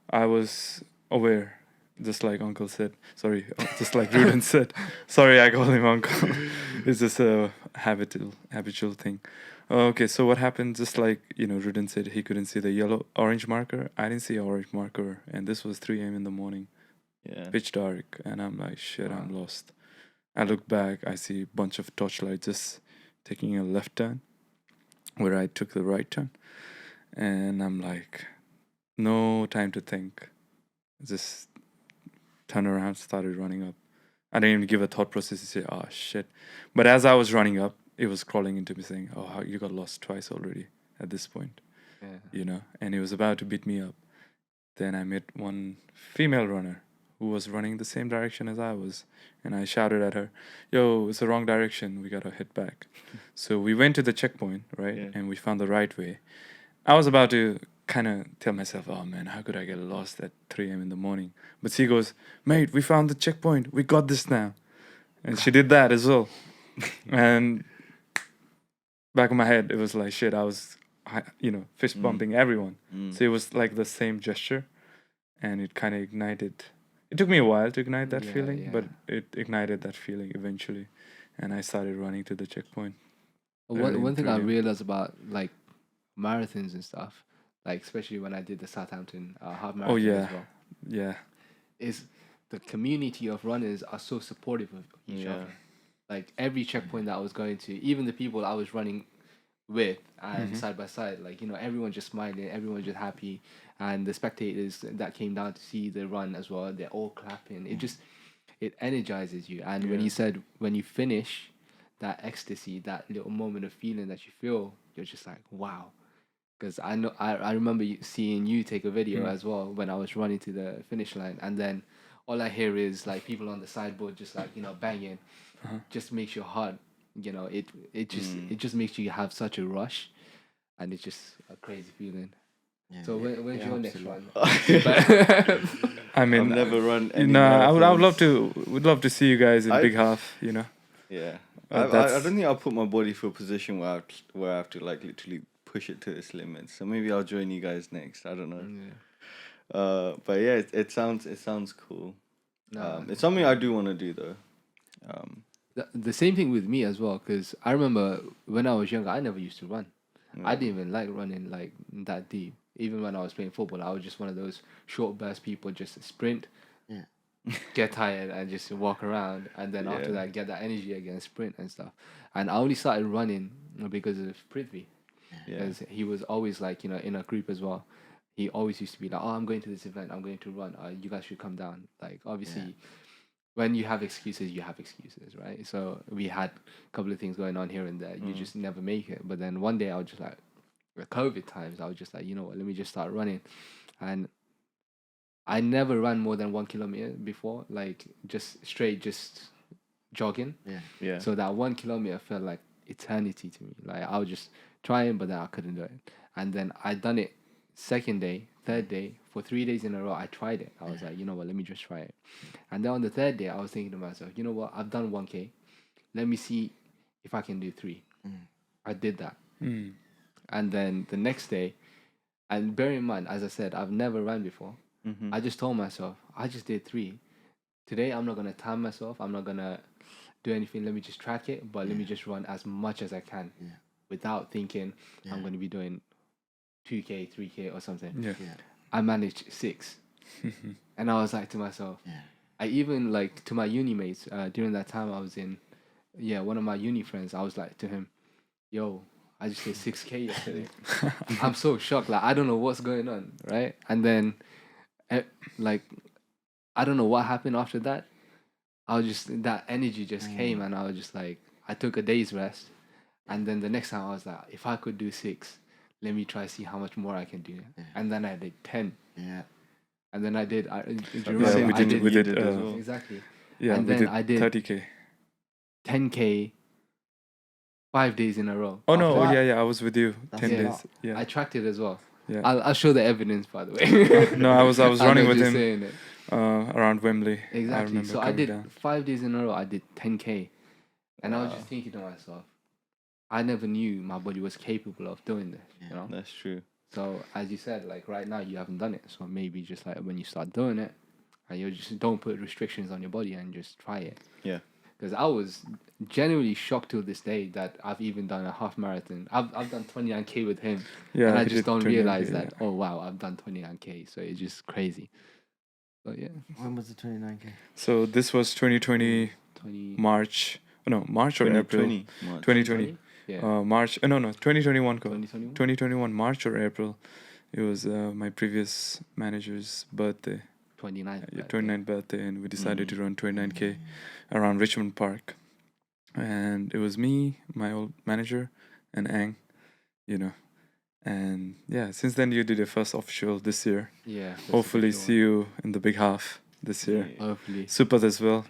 C: I was aware, just like Uncle said. Sorry, just like Ruden said. Sorry, I call him Uncle. It's just a habitual thing. Okay, so what happened? Just like Ruden said, he couldn't see the orange marker. I didn't see an orange marker, and this was 3 a.m. in the morning, pitch dark, and I'm like, shit, I'm lost. I look back, I see a bunch of torchlights just taking a left turn, where I took the right turn, and I'm like, no time to think. Just turn around, started running up. I didn't even give a thought process to say, oh shit. But as I was running up, it was crawling into me saying, oh, you got lost twice already at this point. And it was about to beat me up. Then I met one female runner who was running the same direction as I was. And I shouted at her, yo, it's the wrong direction. We got to head back. So we went to the checkpoint, right?
A: Yeah.
C: And we found the right way. I was about to kind of tell myself, oh man, how could I get lost at 3 a.m. in the morning? But she goes, mate, we found the checkpoint. We got this now. And she did that as well. And back in my head, it was like, shit, I was, fist bumping everyone. So it was like the same gesture. And it kind of ignited. It took me a while to ignite that feeling, but it ignited that feeling eventually. and I started running to the checkpoint.
B: One thing I
C: 3 a.m.
B: realized about like marathons and stuff, like especially when I did the Southampton half marathon
C: yeah.
B: as well,
C: Yeah.
B: is the community of runners are so supportive of each
A: Yeah.
B: other. Like every checkpoint that I was going to, even the people I was running with and side by side, like everyone just smiling, everyone just happy, and the spectators that came down to see the run as well, they're all clapping. It energizes you. And when
A: Yeah.
B: you said when you finish, that ecstasy, that little moment of feeling that you feel, you're just like, wow. Because I remember seeing you take a video as well when I was running to the finish line, and then all I hear is like people on the sideboard just like banging. Just makes your heart, it just makes you have such a rush, and it's just a crazy feeling.
D: Yeah,
B: So when's your next run?
C: I mean,
A: I've never run any
C: I would love
A: marathons.
C: to would love to see you guys in
A: I-
C: big half.
A: Yeah. I
C: That's-
A: don't think I'll put my body through a position where I have to like literally push it to its limits. So maybe I'll join you guys next. I don't know. But yeah, it sounds cool.
B: No.
A: It's something I do want to do though.
B: The same thing with me as well, because I remember when I was younger, I never used to run. I didn't even like running like that deep. Even when I was playing football, I was just one of those short burst people, just sprint,
D: Yeah.
B: get tired, and just walk around, and then after
A: Yeah.
B: that, get that energy again, sprint and stuff. And I only started running because of Prithvi,
A: Yeah.
B: because he was always like in a group as well. He always used to be like, "Oh, I'm going to this event. I'm going to run. You guys should come down." Like obviously, when you have excuses, you have excuses, right? So we had a couple of things going on here and there. You just never make it. But then one day I was just like, the COVID times, I was just like, you know what? Let me just start running, and I never ran more than 1 kilometer before, like just straight, just jogging.
A: Yeah.
B: So that 1 kilometer felt like eternity to me. Like I was just trying, but then I couldn't do it. And then I done it second day, third day, for 3 days in a row. I tried it. I was like, you know what? Let me just try it. And then on the third day, I was thinking to myself, you know what? I've done 1K. Let me see if I can do 3. I did that. And then the next day, and bear in mind, as I said, I've never run before. I just told myself, I just did 3. Today, I'm not going to time myself. I'm not going to do anything. Let me just track it, but let me just run as much as I can without thinking I'm going to be doing 2K, 3K or something.
C: Yeah.
B: I managed 6. And I was like to myself, I even like to my uni mates, during that time I was in, one of my uni friends, I was like to him, yo, I just did 6K yesterday. I'm so shocked. Like, I don't know what's going on, right? And then, like, I don't know what happened after that. That energy just came, and I was just like, I took a day's rest. And then the next time I was like, if I could do 6, let me try see how much more I can do. And then I did 10.
D: Yeah.
B: And then I did. Do you
A: Yeah,
B: remember?
C: we
B: I
C: did.
B: did
C: We did.
A: as well.
B: exactly.
C: Yeah,
B: And
C: we
B: then
C: did
B: I did
C: 30K.
B: 10K 5 days in a row.
C: Oh no!
D: After
C: Oh
D: that-
C: yeah. I was with you.
D: That's
C: 10
B: a
C: days.
D: lot.
C: Yeah.
B: I tracked it as well.
C: Yeah.
B: I'll show the evidence, by the way.
C: No, I was
B: I'm
C: running
B: not
C: with
B: just
C: him
B: saying it.
C: around Wembley. I
B: Exactly.
C: remember
B: So I
C: coming
B: did
C: down.
B: 5 days in a row. I did 10K, and I was just thinking to myself, I never knew my body was capable of doing this. You know.
A: That's true.
B: So as you said, like right now you haven't done it. So maybe just like when you start doing it, and you just don't put restrictions on your body and just try it.
A: Yeah.
B: Because I was genuinely shocked to this day that I've even done a half marathon. I've done 29K with him,
C: Yeah.
B: and I
C: he
B: just
C: did
B: don't
C: 29K,
B: realize
C: yeah.
B: that. Oh wow, I've done 29K. So it's just crazy. So yeah,
D: When was the 29K?
C: So this was 2020
B: 20.
C: March. Oh, no, March or April.
A: 2020. March.
C: 2020.
B: Yeah.
C: March. No, 2021.
B: 2021?
C: 2021 March or April. It was my previous manager's birthday.
B: 29th.
C: Yeah,
B: birthday.
C: 29th birthday, and we decided to run 29K around Richmond Park. And it was me, my old manager, and Ang, And yeah, since then you did your first official this year.
B: Yeah. that's a
C: Hopefully
B: good
C: see you in the big half this year.
B: one. Hopefully.
C: Super as well,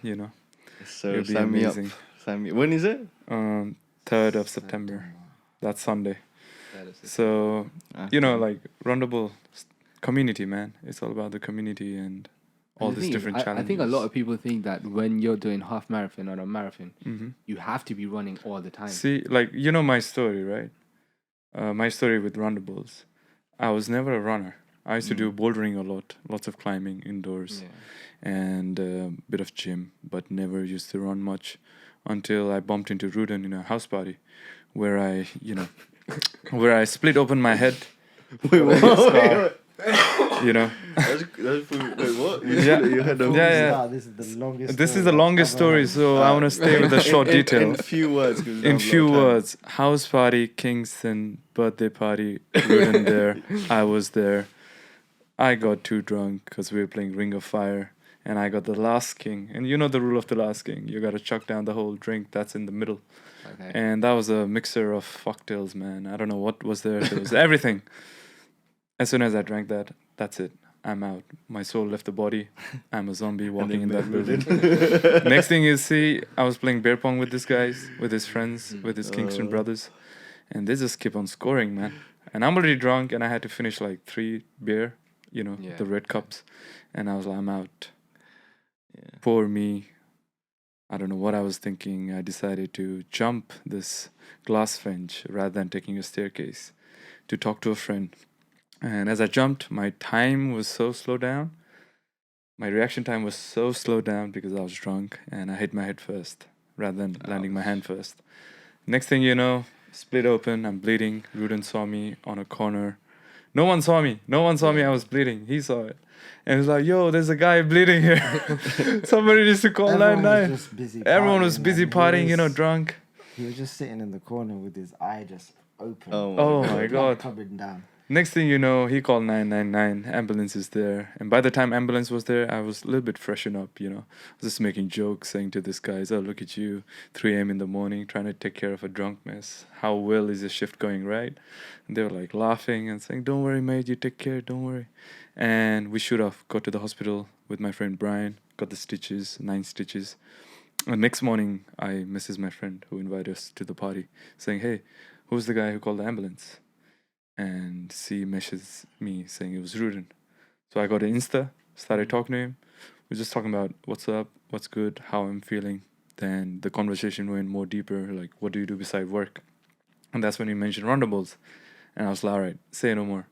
A: So
C: It'll be
A: sign me up.
C: amazing.
A: Sign me. When is it?
C: 3rd of September. That's Sunday.
B: That is it.
C: So, like Runderbolts community, man. It's all about the community and all
B: And the
C: these
B: thing is,
C: different
B: I
C: challenges.
B: think a lot of people think that when you're doing half marathon or a marathon,
C: Mm-hmm.
B: you have to be running all the time.
C: See, like, my story, right? My story with Runderbolts. I was never a runner. I used to do bouldering a lot, lots of climbing indoors,
B: Yeah.
C: and a bit of gym, but never used to run much. until I bumped into Ruden in a house party where I, where I split open my head.
A: Wait, what?
C: Scar. You know.
A: That's wait, what?
C: Yeah.
A: You had
D: Before
C: Yeah,
D: we
C: yeah.
D: start, this is the longest.
C: This is
D: story
C: the
D: I've
C: longest
D: ever
C: story,
D: heard.
C: so I want to stay with the short detail.
A: In few words. 'cause we don't
C: In
A: have a lot
C: few
A: of time.
C: words, house party, Kingston, birthday party, Ruden there. I was there. I got too drunk because we were playing Ring of Fire, and I got the last king. And you know the rule of the last king. You got to chuck down the whole drink that's in the middle.
B: Okay.
C: And that was a mixer of fucktails, man. I don't know what was there. There was everything. As soon as I drank that, that's it. I'm out. My soul left the body. I'm a zombie walking in that building. Next thing you see, I was playing beer pong with these guys, with his friends, with his Kingston brothers. And they just keep on scoring, man. And I'm already drunk, and I had to finish like 3 beer,
B: Yeah.
C: the red cups. And I was like, I'm out.
A: Yeah.
C: Poor me. I don't know what I was thinking. I decided to jump this glass fence rather than taking a staircase to talk to a friend. And as I jumped, my time was so slow down. My reaction time was so slowed down because I was drunk, and I hit my head first rather than landing my hand first. Next thing you know, split open, I'm bleeding. Ruden saw me on a corner. No one saw me. No one saw me. I was bleeding. He saw it. And he was like, yo, there's a guy bleeding here. Somebody needs to call
D: Everyone
C: 999.
D: was just busy.
C: Everyone was
D: partying,
C: busy
D: and
C: partying, drunk.
D: He was just sitting in the corner with his eye just open.
C: Oh my God.
D: Coming down.
C: Next thing you know, he called 999. Ambulance is there. And by the time ambulance was there, I was a little bit freshen up, I was just making jokes, saying to this guys, oh, look at you, 3 a.m. in the morning, trying to take care of a drunk mess. How well is your shift going, right? And they were like laughing and saying, don't worry, mate, you take care, don't worry. And we should have got to the hospital with my friend Brian, got the stitches, 9 stitches. And next morning, I messaged my friend who invited us to the party, saying, hey, who's the guy who called the ambulance? And she messages me saying it was Ruden. So I got an Insta, started talking to him. We're just talking about what's up, what's good, how I'm feeling. Then the conversation went more deeper, like what do you do beside work? And that's when he mentioned Runderbolts. And I was like, all right, say no more.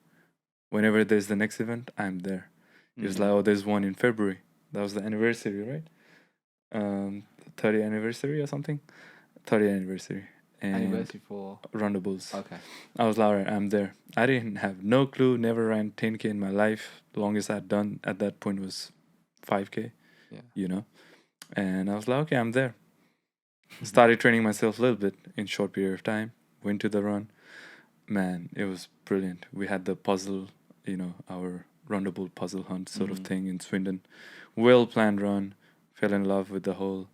C: Whenever there's the next event, I'm there. He was like, oh, there's one in February. That was the anniversary, right? 30th anniversary or something? 30th anniversary. And
B: Anniversary for
C: Runderbolts.
B: Okay.
C: I was like, all right, I'm there. I didn't have no clue, never ran 10K in my life. The longest I'd done at that point was 5K, And I was like, okay, I'm there. Started training myself a little bit in short period of time. Went to the run. Man, it was brilliant. We had the puzzle, our Runderbolt puzzle hunt sort of thing in Swindon. Well-planned run. Fell in love with the whole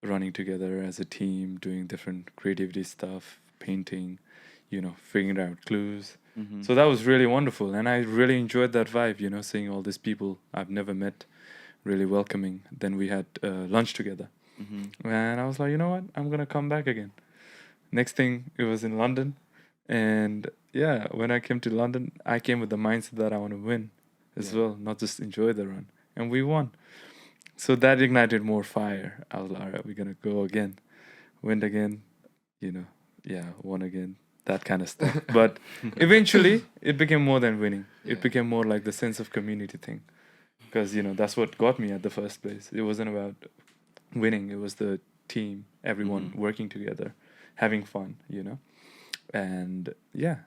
C: running together as a team, doing different creativity stuff, painting, figuring out clues. So that was really wonderful. And I really enjoyed that vibe, seeing all these people I've never met, really welcoming. Then we had lunch together. And I was like, you know what? I'm going to come back again. Next thing, it was in London. And yeah, when I came to London, I came with the mindset that I want to win as well, not just enjoy the run. And we won. So that ignited more fire. I was like, all right, we're going to go again. Went again, won again, that kind of stuff. But eventually, it became more than winning. It became more like the sense of community thing. Because, that's what got me at the first place. It wasn't about winning. It was the team, everyone working together, having fun, And, yeah.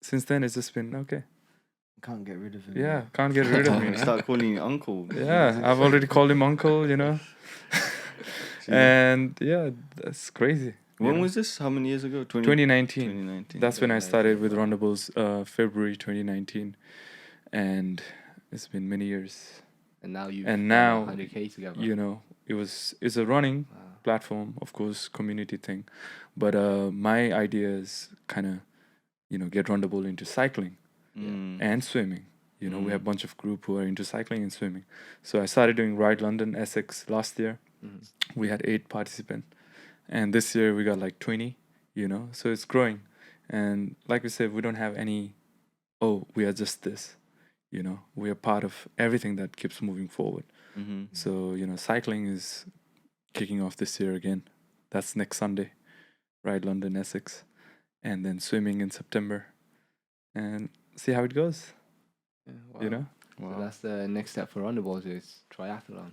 C: Since then, it's just been, okay.
D: Can't get rid of him.
C: Yeah, can't get rid of me.
A: Start calling you uncle.
C: Yeah, I've already called him uncle, And yeah, that's crazy.
A: When was this? How many years ago?
C: 2019.
A: 2019.
C: That's when I started with Runderbolts, February 2019. And it's been many years.
B: And now you've
C: And now,
B: 100K together.
C: it's a running platform, of course, community thing. But my idea is kind of, get Runderbolt into cycling and swimming. We have a bunch of group who are into cycling and swimming. So I started doing Ride London, Essex last year. We had 8 participants. And this year we got like 20, So it's growing. And like we said, we don't have any, we are just this. We are part of everything that keeps moving forward. So, cycling is kicking off this year again. That's next Sunday. Ride London, Essex. And then swimming in September. And see how it goes.
B: Yeah, wow. So that's the next step for Runderbolts is triathlon.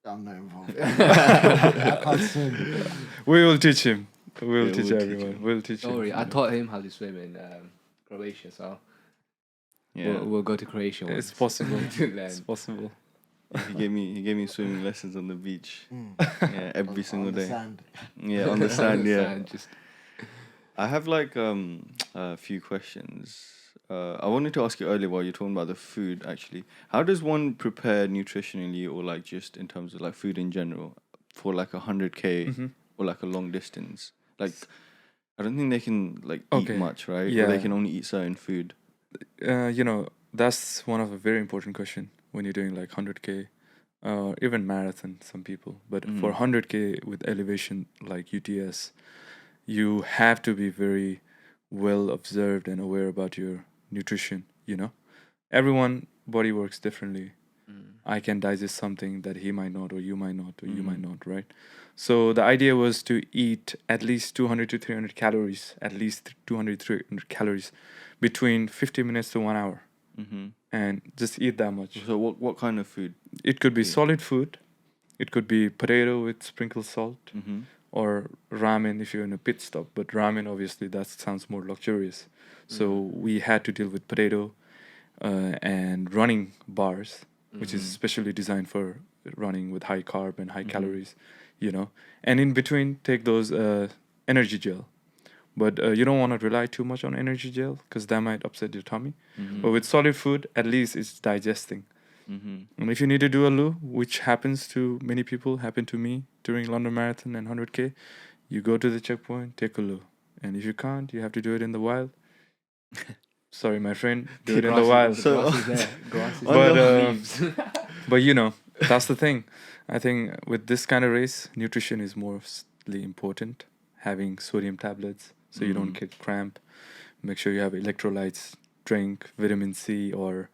D: I'm not involved. I can't swim.
C: We will teach him. We'll
A: Yeah,
C: teach
A: we'll teach
C: everyone.
A: him.
C: We'll teach
B: Don't
C: him.
B: worry, I taught him how to swim in Croatia, so
A: Yeah.
B: we'll go to Croatia once.
C: It's possible.
B: to learn.
C: It's possible.
A: He gave me swimming lessons on the beach. Yeah, every single
D: on the
A: day.
D: sand.
A: Yeah, on the sand. Yeah.
B: Sand, just
A: I have like a few questions. I wanted to ask you earlier while you're talking about the food. Actually, how does one prepare nutritionally, or like just in terms of like food in general, for like 100K
C: Mhm.
A: or like a long distance? Like, I don't think they can like
C: Okay.
A: eat much, right? Or
C: Yeah.
A: they can only eat certain food.
C: That's one of a very important question when you're doing like 100K, even marathon, some people. But for 100K with elevation like UTS, you have to be very well observed and aware about your nutrition, Everyone body works differently. I can digest something that he might not, or you might not, or you might not, right? So the idea was to eat at least 200 to 300 calories, at least 200 300 calories between 50 minutes to 1 hour, and just eat that much.
A: So what kind of food?
C: It could be
A: Yeah.
C: solid food. It could be potato with sprinkled salt, or ramen if you're in a pit stop. But ramen, obviously, that sounds more luxurious. So we had to deal with potato and running bars, which is specially designed for running with high carb and high calories, And in between, take those energy gel. But you don't want to rely too much on energy gel because that might upset your tummy. But with solid food, at least it's digesting. And if you need to do a loo, which happens to many people, happened to me during London Marathon and 100K, you go to the checkpoint, take a loo. And if you can't, you have to do it in the wild. Sorry, my friend, do it in the wild.
B: The grass is there. Grass is
C: But,
B: there. Leaves.
C: But that's the thing. I think with this kind of race, nutrition is mostly important. Having sodium tablets so you don't get cramp. Make sure you have electrolytes, drink vitamin C, or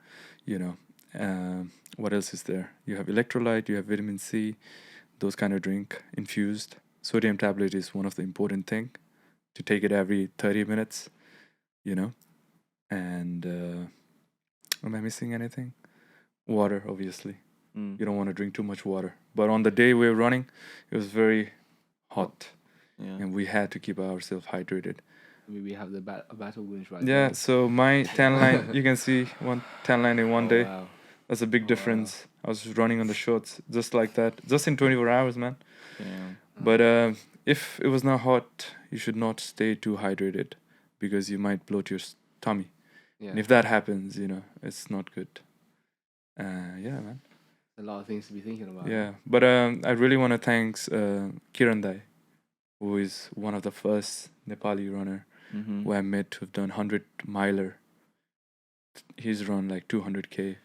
C: what else is there? You have electrolyte, you have vitamin C, those kind of drink infused. Sodium tablet is one of the important thing to take it every 30 minutes, And am I missing anything? Water, obviously. You don't want to drink too much water. But on the day we were running, it was very hot.
A: Yeah.
C: And we had to keep ourselves hydrated.
B: We have the battle wounds right
C: Yeah,
B: there.
C: so my tan line, you can see one tan line in one day.
B: Wow.
C: That's a big difference. I was running on the shorts just like that, just in 24 hours, man.
A: Yeah.
C: But if it was not hot, you should not stay too hydrated because you might bloat your tummy.
B: Yeah.
C: And if that happens, it's not good. Yeah, man.
B: A lot of things to be thinking about.
C: Yeah, but I really want to thank Kirandai, who is one of the first Nepali runner who I met who've done 100-miler. He's run like 200K.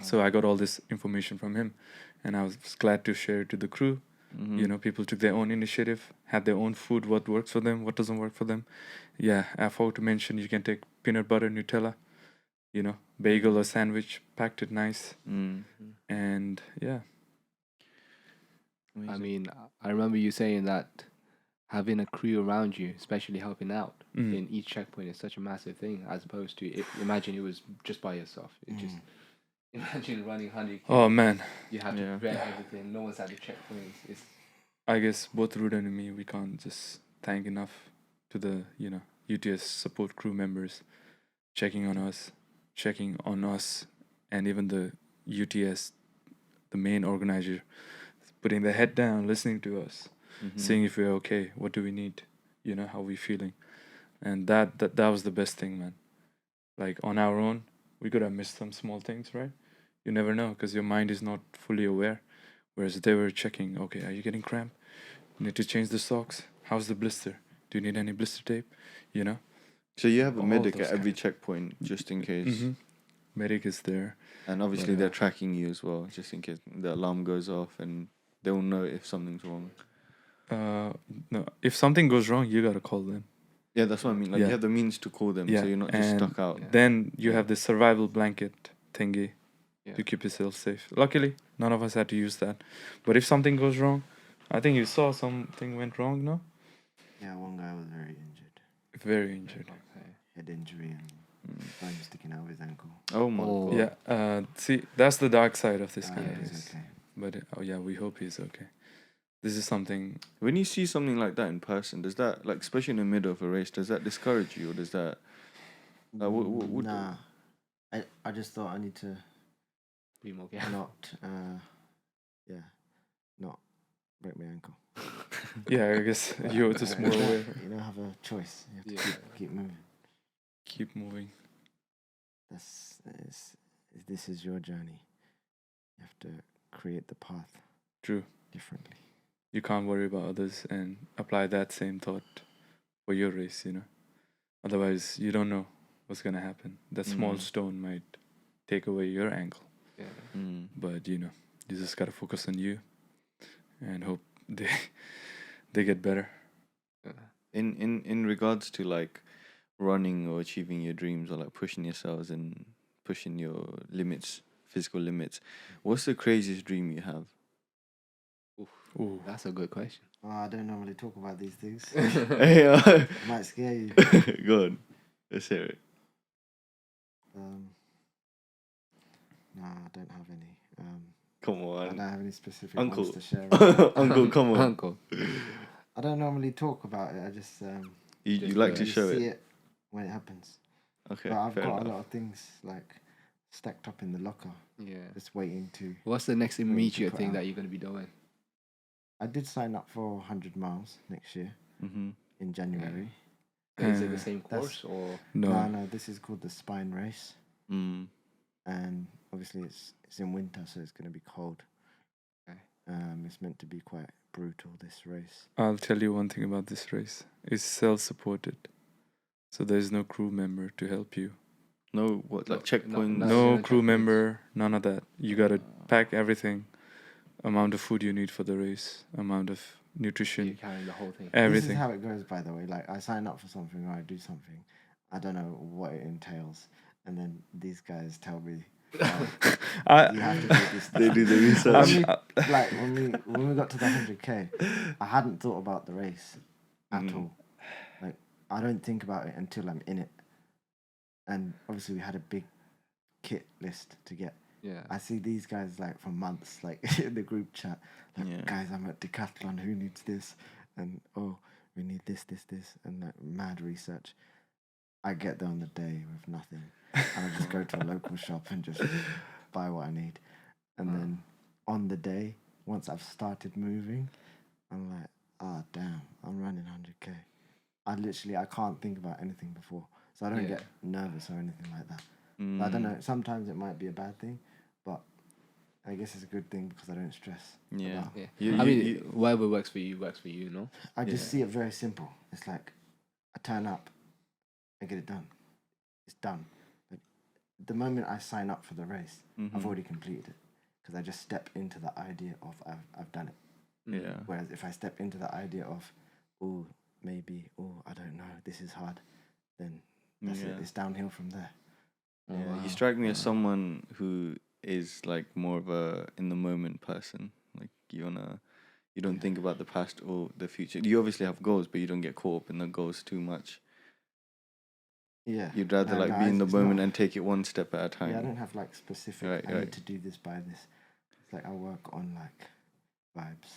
C: So I got all this information from him, and I was glad to share it to the crew. People took their own initiative, had their own food, what works for them, what doesn't work for them. Yeah, I forgot to mention you can take peanut butter, Nutella, bagel or sandwich, packed it nice. And yeah.
B: I mean, I remember you saying that having a crew around you, especially helping out in each checkpoint, is such a massive thing, as opposed to imagine it was just by yourself. It just imagine running 100K.
C: Oh man,
B: You have to prepare everything. No one's at the checkpoints. It's
C: I guess both Ruden and me, we can't just thank enough to the UTS support crew members checking on us, and even the UTS, the main organizer, putting their head down, listening to us, seeing if we're okay, what do we need, how we feeling, and that was the best thing, man. Like on our own, we could have missed some small things, right? You never know because your mind is not fully aware. Whereas they were checking, okay, are you getting cramp? You need to change the socks. How's the blister? Do you need any blister tape?
A: So you have a
C: All
A: medic
C: those
A: at every checkpoint just in case.
C: Medic is there.
A: And obviously
C: But,
A: they're tracking you as well, just in case the alarm goes off and they'll know if something's wrong.
C: No, if something goes wrong, you gotta call them.
A: Yeah, that's what I mean. Like
C: Yeah.
A: you have the means to call them,
C: Yeah,
A: so you're not just
C: and
A: stuck out.
C: Then you
A: Yeah.
C: have the survival blanket thingy
B: Yeah.
C: to keep yourself safe. Luckily, none of us had to use that. But if something goes wrong, I think you saw something went wrong, no?
D: Yeah, one guy was very injured.
C: Very injured.
D: Head injury and bone sticking out of his ankle.
A: Oh my
B: Oh.
A: god.
C: Yeah. See, that's the dark side of this kind of
D: He's
C: race.
D: okay.
C: But we hope he's okay. This is something.
A: When you see something like that in person, does that, like, especially in the middle of a race, does that discourage you, or does that?
D: Nah, I just thought I need to
B: Be more careful.
D: not not break my ankle.
C: Yeah, I guess you're just more aware.
D: You don't have a choice. You have to keep moving.
C: Keep moving.
D: This is your journey. You have to create the path
C: True.
D: differently.
C: You can't worry about others and apply that same thought for your race, Otherwise, you don't know what's going to happen. That small stone might take away your ankle.
B: Yeah.
C: But, you just got to focus on you and hope they get better.
A: In regards to, like, running or achieving your dreams, or like pushing yourselves and pushing your limits, physical limits, what's the craziest dream you have?
C: Ooh.
B: That's a good question.
D: I don't normally talk about these things.
A: Hey,
D: It might scare you.
A: good. Let's hear it.
D: No, I don't have any.
A: Come
D: I don't
A: on,
D: have any specific
A: Uncle.
D: ones to share. Right now.
A: Uncle, come on.
B: Uncle.
D: I don't normally talk about it. I just
A: You like to
D: you
A: show
D: see
A: it?
D: it when it happens.
A: Okay,
D: But I've
A: fair
D: got
A: enough.
D: a lot of things like stacked up in the locker,
B: Yeah.
D: just waiting to.
B: What's the next
D: to
B: immediate
D: put
B: thing
D: out.
B: that you're going to be doing?
D: I did sign up for 100 miles next year
A: Mm-hmm.
D: in January.
B: Is it the
C: Uh,
B: same course or?
C: No.
D: This is called the Spine Race,
A: Mm.
D: and obviously it's in winter, so it's going to be cold.
B: Okay.
D: It's meant to be quite brutal, this race.
C: I'll tell you one thing about this race. It's self-supported. So there's no crew member to help you.
A: No, what, like checkpoints?
C: No
B: no
C: crew
B: checkpoints.
C: member, none of that. You got to pack everything. Amount of food you need for the race, amount of
B: You're
C: nutrition,
B: carrying the whole thing.
D: This is
C: everything.
D: how it goes, by the way. Like, I sign up for something or I do something. I don't know what it entails. And then these guys tell me,
C: I,
D: you have to do this.
A: They do the research.
D: When we got to the 100K, I hadn't thought about the race at all. Like, I don't think about it until I'm in it. And obviously we had a big kit list to get.
B: Yeah.
D: I see these guys like for months, like in the group chat, like,
A: Yeah.
D: guys, I'm at Decathlon, who needs this? And we need this, and like mad research. I get there on the day with nothing, and I just go to a local shop and just buy what I need. And then on the day, once I've started moving, I'm like, damn, I'm running 100K. I can't think about anything before, so I don't get nervous or anything like that. I don't know. Sometimes it might be a bad thing, but I guess it's a good thing because I don't stress.
A: Yeah.
D: about-
B: Yeah. Whatever works for you, no?
D: I just see it very simple. It's like I turn up, I get it done. It's done. Like, the moment I sign up for the race, I've already completed it because I just step into the idea of I've done it.
A: Yeah.
D: Whereas if I step into the idea of, I don't know, this is hard, then that's it. It's downhill from there.
A: Yeah.
B: Wow.
A: You strike me as someone who is like more of a in the moment person. Like you don't think about the past or the future. You obviously have goals, but you don't get caught up in the goals too much.
D: Yeah.
A: You'd rather be in the moment and take it one step at a time.
D: Yeah, I don't have like specific.
A: Right,
D: I need to do this by this. It's like I work on like vibes.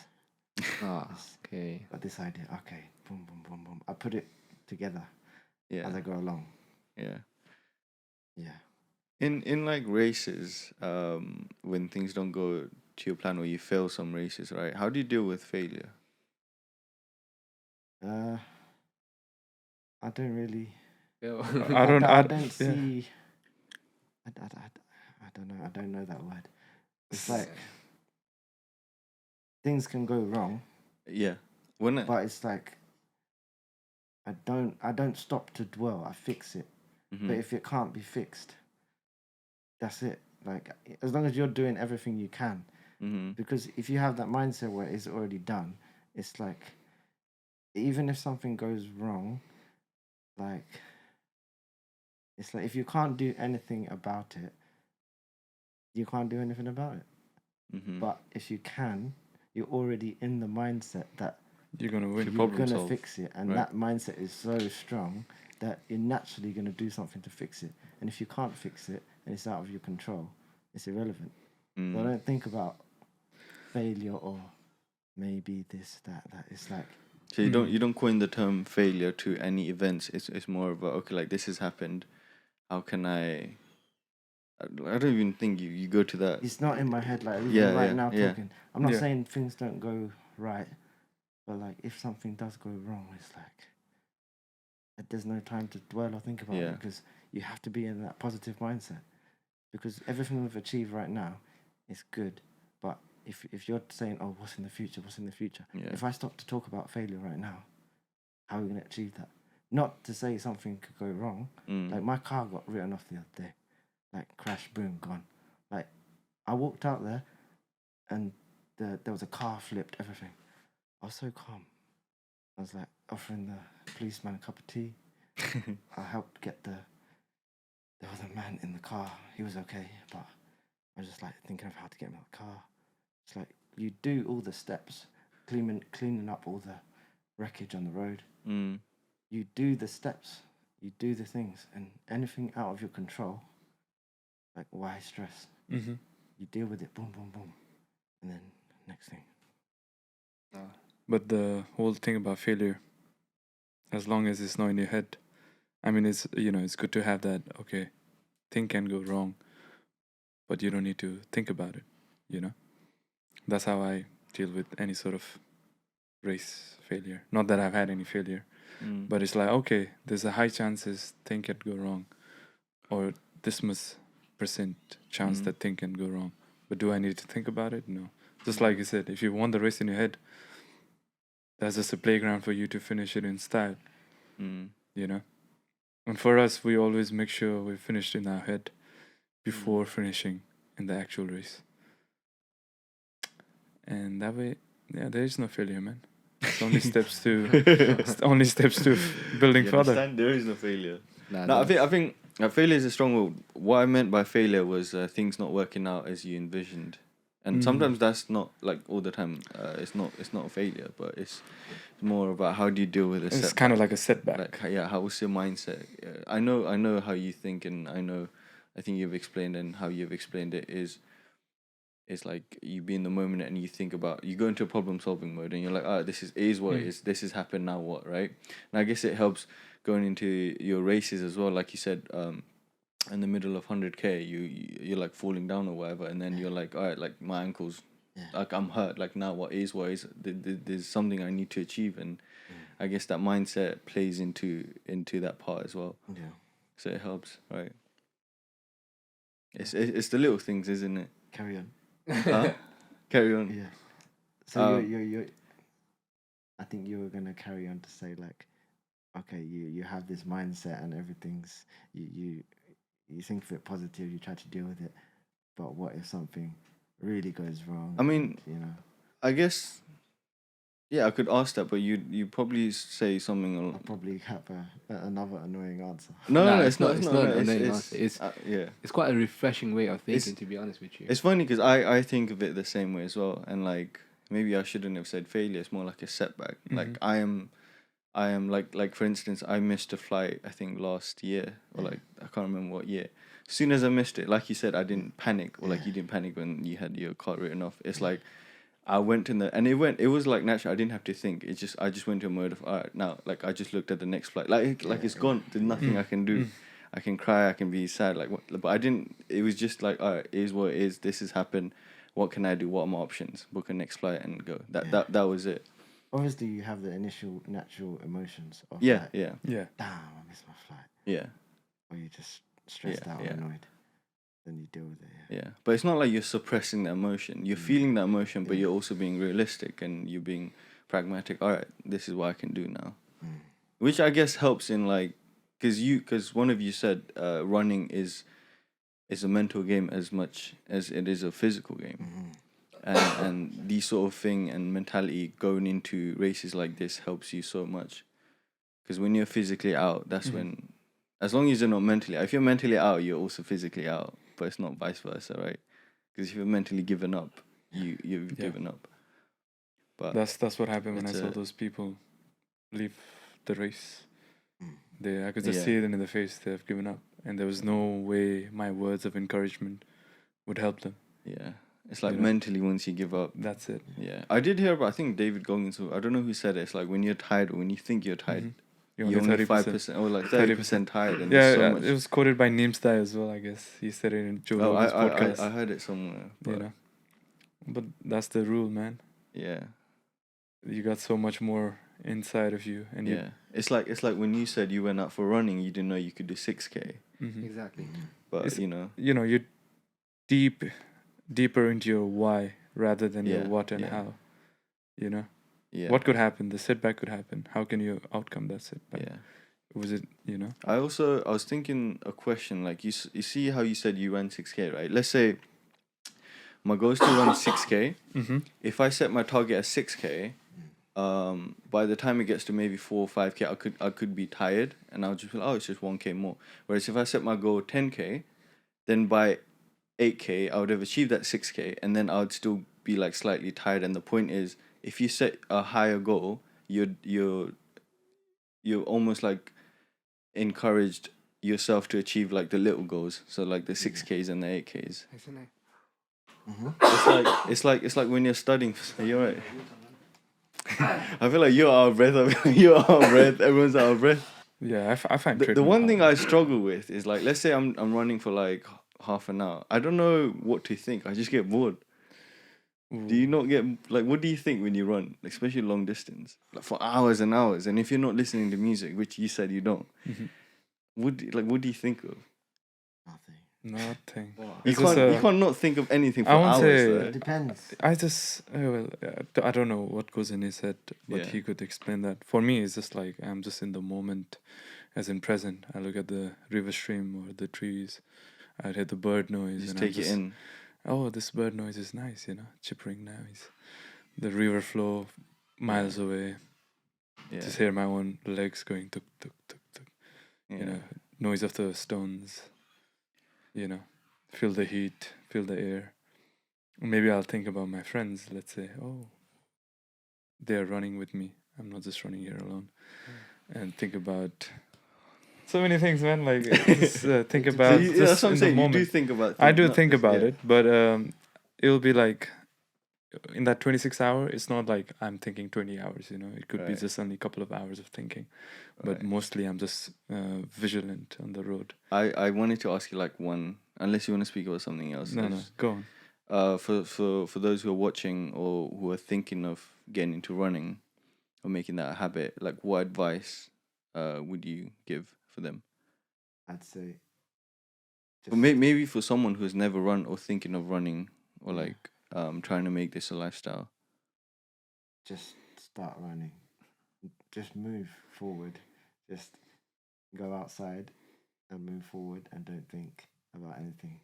B: Okay.
D: But this idea, okay, boom, boom, boom, boom. I put it together
A: Yeah.
D: as I go along.
A: Yeah.
D: Yeah.
A: In like races, when things don't go to your plan or you fail some races, right? How do you deal with failure?
D: I don't really.
C: I don't
D: see. I don't know. I don't know that word. It's like things can go wrong,
A: Yeah. When
D: but it's like I don't stop to dwell. I fix it. But if it can't be fixed, that's it. Like, as long as you're doing everything you can, because if you have that mindset where it's already done, it's like even if something goes wrong, like it's like if you can't do anything about it, you can't do anything about it. But if you can, you're already in the mindset that
C: You're gonna win.
D: you're
A: problem
D: gonna
A: solve,
D: fix it, and
A: right?
D: that mindset is so strong that you're naturally gonna do something to fix it. And if you can't fix it and it's out of your control, it's irrelevant. So I don't think about failure or maybe this, that. It's like,
A: So you don't coin the term failure to any events. It's more of a, okay, like this has happened. How can I don't even think you go to that.
D: it's not in my head. Like, even
A: Yeah,
D: right
A: yeah,
D: now
A: yeah.
D: talking, I'm not
C: Yeah.
D: saying things don't go right, but like, if something does go wrong, it's like, there's no time to dwell or think about
A: Yeah.
D: it, because you have to be in that positive mindset. Because everything we've achieved right now is good, but if you're saying, oh, what's in the future,
A: Yeah.
D: if I stop to talk about failure right now, how are we going to achieve that? Not to say something could go wrong. Like, my car got written off the other day, like, crash, boom, gone. Like, I walked out there and there was a car flipped, everything. I was so calm. I was like offering the policeman a cup of tea. I helped get the other man in the car. He was okay, but I was just like thinking of how to get him out of the car. It's like, you do all the steps, cleaning up all the wreckage on the road. You do the steps, you do the things, and anything out of your control, like, why stress?
C: Mm-hmm.
D: You deal with it, boom, boom, boom, and then next thing.
C: But the whole thing about failure, as long as it's not in your head, I mean, it's, you know, it's good to have that, okay, thing can go wrong, but you don't need to think about it, you know? That's how I deal with any sort of race failure. Not that I've had any failure, but it's like, okay, there's a high chances thing can go wrong, or this much percent chance that thing can go wrong. But do I need to think about it? No. Just like you said, if you won the race in your head, that's just a playground for you to finish it in style, you know? And for us, we always make sure we finished in our head before finishing in the actual race. And that way, yeah, there is no failure, man. It's only steps to building
A: You
C: further.
A: understand? There is no failure.
B: Nah,
A: No, I
B: that's-
A: think failure is a strong word. What I meant by failure was things not working out as you envisioned, and sometimes that's not like all the time. It's not a failure, but it's more about how do you deal with a
C: It's
A: setback.
C: kind of like a setback.
A: Like, yeah, how was your mindset? I know how you think, and I think you've explained, and how you've explained it is. It's like you be in the moment and you think about, you go into a problem solving mode and you're like, this is what it is. This has happened, now what, right? And I guess it helps going into your races as well. Like you said, in the middle of 100K, you're like falling down or whatever, and then you're like, all right, like my ankles, like I'm hurt. Like now what is? There's something I need to achieve, and I guess that mindset plays into that part as well.
D: Yeah.
A: So it helps, right? It's the little things, isn't it?
D: Carry on.
A: Huh? Carry on.
D: Yeah. So you're I think you were gonna carry on to say, like, okay, you have this mindset and everything's you think of it positive, you try to deal with it, but what if something really goes wrong?
A: I mean,
D: you know,
A: I guess, yeah, I could ask that, but you probably say something.
D: I'll probably have another annoying answer.
A: No,
B: Nah,
A: it's not.
B: it's not an annoying
A: It's
B: answer. It's
A: yeah.
B: it's quite a refreshing way of thinking, to be honest with you.
A: It's funny because I think of it the same way as well, and like maybe I shouldn't have said failure. It's more like a setback. Like I am like for instance, I missed a flight I think last year, or like I can't remember what year. As soon as I missed it, like you said, I didn't panic, or like you didn't panic when you had your car written off. It's like I went in the, and it was like natural. I didn't have to think. I just went to a mode of, all right, now, like I just looked at the next flight. Like it's gone. There's nothing I can do. I can cry, I can be sad, like what, but I didn't. It was just like, all right, it is what it is. This has happened. What can I do? What are my options? Book a next flight and go. That was it.
D: Obviously, you have the initial natural emotions of
A: Yeah,
D: like,
C: Yeah.
D: damn, I missed my flight.
A: yeah,
D: Or you just stressed out or annoyed. Then you deal with it.
A: yeah. But it's not like you're suppressing the emotion. You're feeling the emotion, but you're also being realistic and you're being pragmatic. All right, this is what I can do now, which I guess helps in like, because one of you said running is a mental game as much as it is a physical game. And these sort of thing and mentality going into races like this helps you so much, because when you're physically out, that's when, as long as you're not mentally, if you're mentally out, you're also physically out, but it's not vice versa, right? Because if you're mentally given up, you've given up. But
C: That's what happened when I
A: it's
C: saw
A: a-
C: those people leave the race. I could just
A: Yeah.
C: see it in their face. They've given up, and there was no way my words of encouragement would help them.
A: yeah, It's like
C: You know?
A: mentally once you give up.
C: That's it.
A: Yeah, I did hear about. I think David Goggins. I don't know who said it. It's like when you're tired or when you think you're tired, you're only 5% or like 30% tired, and there's so much.
C: It was quoted by Nimstai as well. I guess he said it in Joe Rogan's podcast.
A: I heard it somewhere. But
C: You know, but that's the rule, man.
A: yeah,
C: You got so much more inside of you, and
A: yeah. It's like when you said you went out for running, you didn't know you could do 6K,
B: Exactly.
A: but
C: you're deeper into your why rather than your
A: Yeah,
C: what and
A: yeah.
C: how. You know,
A: yeah,
C: what could happen? The setback could happen. How can you outcome that setback?
A: yeah.
C: Was it, you know?
A: I was thinking a question like you see how you said you ran 6K, right? Let's say my goal is to run 6K. If I set my target at 6K, by the time it gets to maybe 4 or 5K, I could be tired and I'll just be like, oh, it's just 1K more. Whereas if I set my goal 10K, then by 8K I would have achieved that 6K, and then I would still be like slightly tired. And the point is, if you set a higher goal, you're almost like encouraged yourself to achieve like the little goals. So like the 6Ks and the 8Ks.
B: Isn't it?
A: It's like when you're studying. You're right. I feel like you're out of breath. I feel like you're out of breath. Everyone's out of breath.
C: Yeah, I find
A: The
C: treadmill
A: one thing
C: hard.
A: I struggle with is like, let's say I'm running for like half an hour. I don't know what to think. I just get bored. Do you not get like, what do you think when you run, especially long distance, like for hours and hours? And if you're not listening to music, which you said you don't, what do you think of?
D: Nothing.
C: Nothing.
A: You
C: It's just,
A: can't you can't not think of anything for
C: I won't
A: hours.
C: say-
A: though.
D: It depends.
C: I just, I don't know what goes in his head, but
A: Yeah.
C: he could explain that. For me, it's just like I'm just in the moment, as in present. I look at the river stream or the trees. I'd hear the bird noise.
A: Just
C: and
A: take it in.
C: Oh, this bird noise is nice, you know, chippering noise. The river flow miles away.
A: Yeah.
C: Just hear my own legs going tuk tuk tuk tuk.
A: Yeah.
C: You know, noise of the stones. You know, feel the heat, feel the air. Maybe I'll think about my friends. Let's say, oh, they're running with me. I'm not just running here alone. And think about so many things, man. Like just think
A: So
C: about
A: that's
C: just
A: what I'm
C: in
A: saying.
C: the
A: You do
C: moment.
A: think about.
C: I do
A: not
C: think
A: just-
C: about
A: yeah.
C: it, but it'll be like in that 26 hour. It's not like I'm thinking 20 hours. You know, it could be
A: Right.
C: just only a couple of hours of thinking. But
A: Right.
C: mostly, I'm just vigilant on the road.
A: I wanted to ask you like one, unless you want to speak about something else.
C: No, go on.
A: For those who are watching or who are thinking of getting into running or making that a habit, like what advice would you give for them?
D: I'd say.
A: Or maybe for someone who's never run or thinking of running or
D: Yeah.
A: like trying to make this a lifestyle.
D: Just start running. Just move forward. Just go outside and move forward and don't think about anything.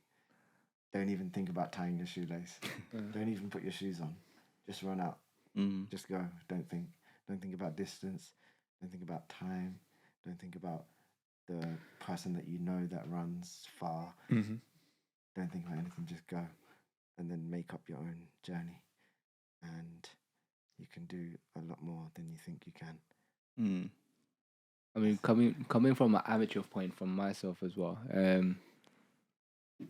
D: Don't even think about tying your shoelace. Don't even put your shoes on. Just run out.
A: Mm.
D: Just go. Don't think. Don't think about distance. Don't think about time. Don't think about the person that you know that runs far.
C: Mm-hmm.
D: Don't think about anything. Just go. And then make up your own journey. And you can do a lot more than you think you can.
A: Mm.
B: I mean, coming from an amateur point from myself as well.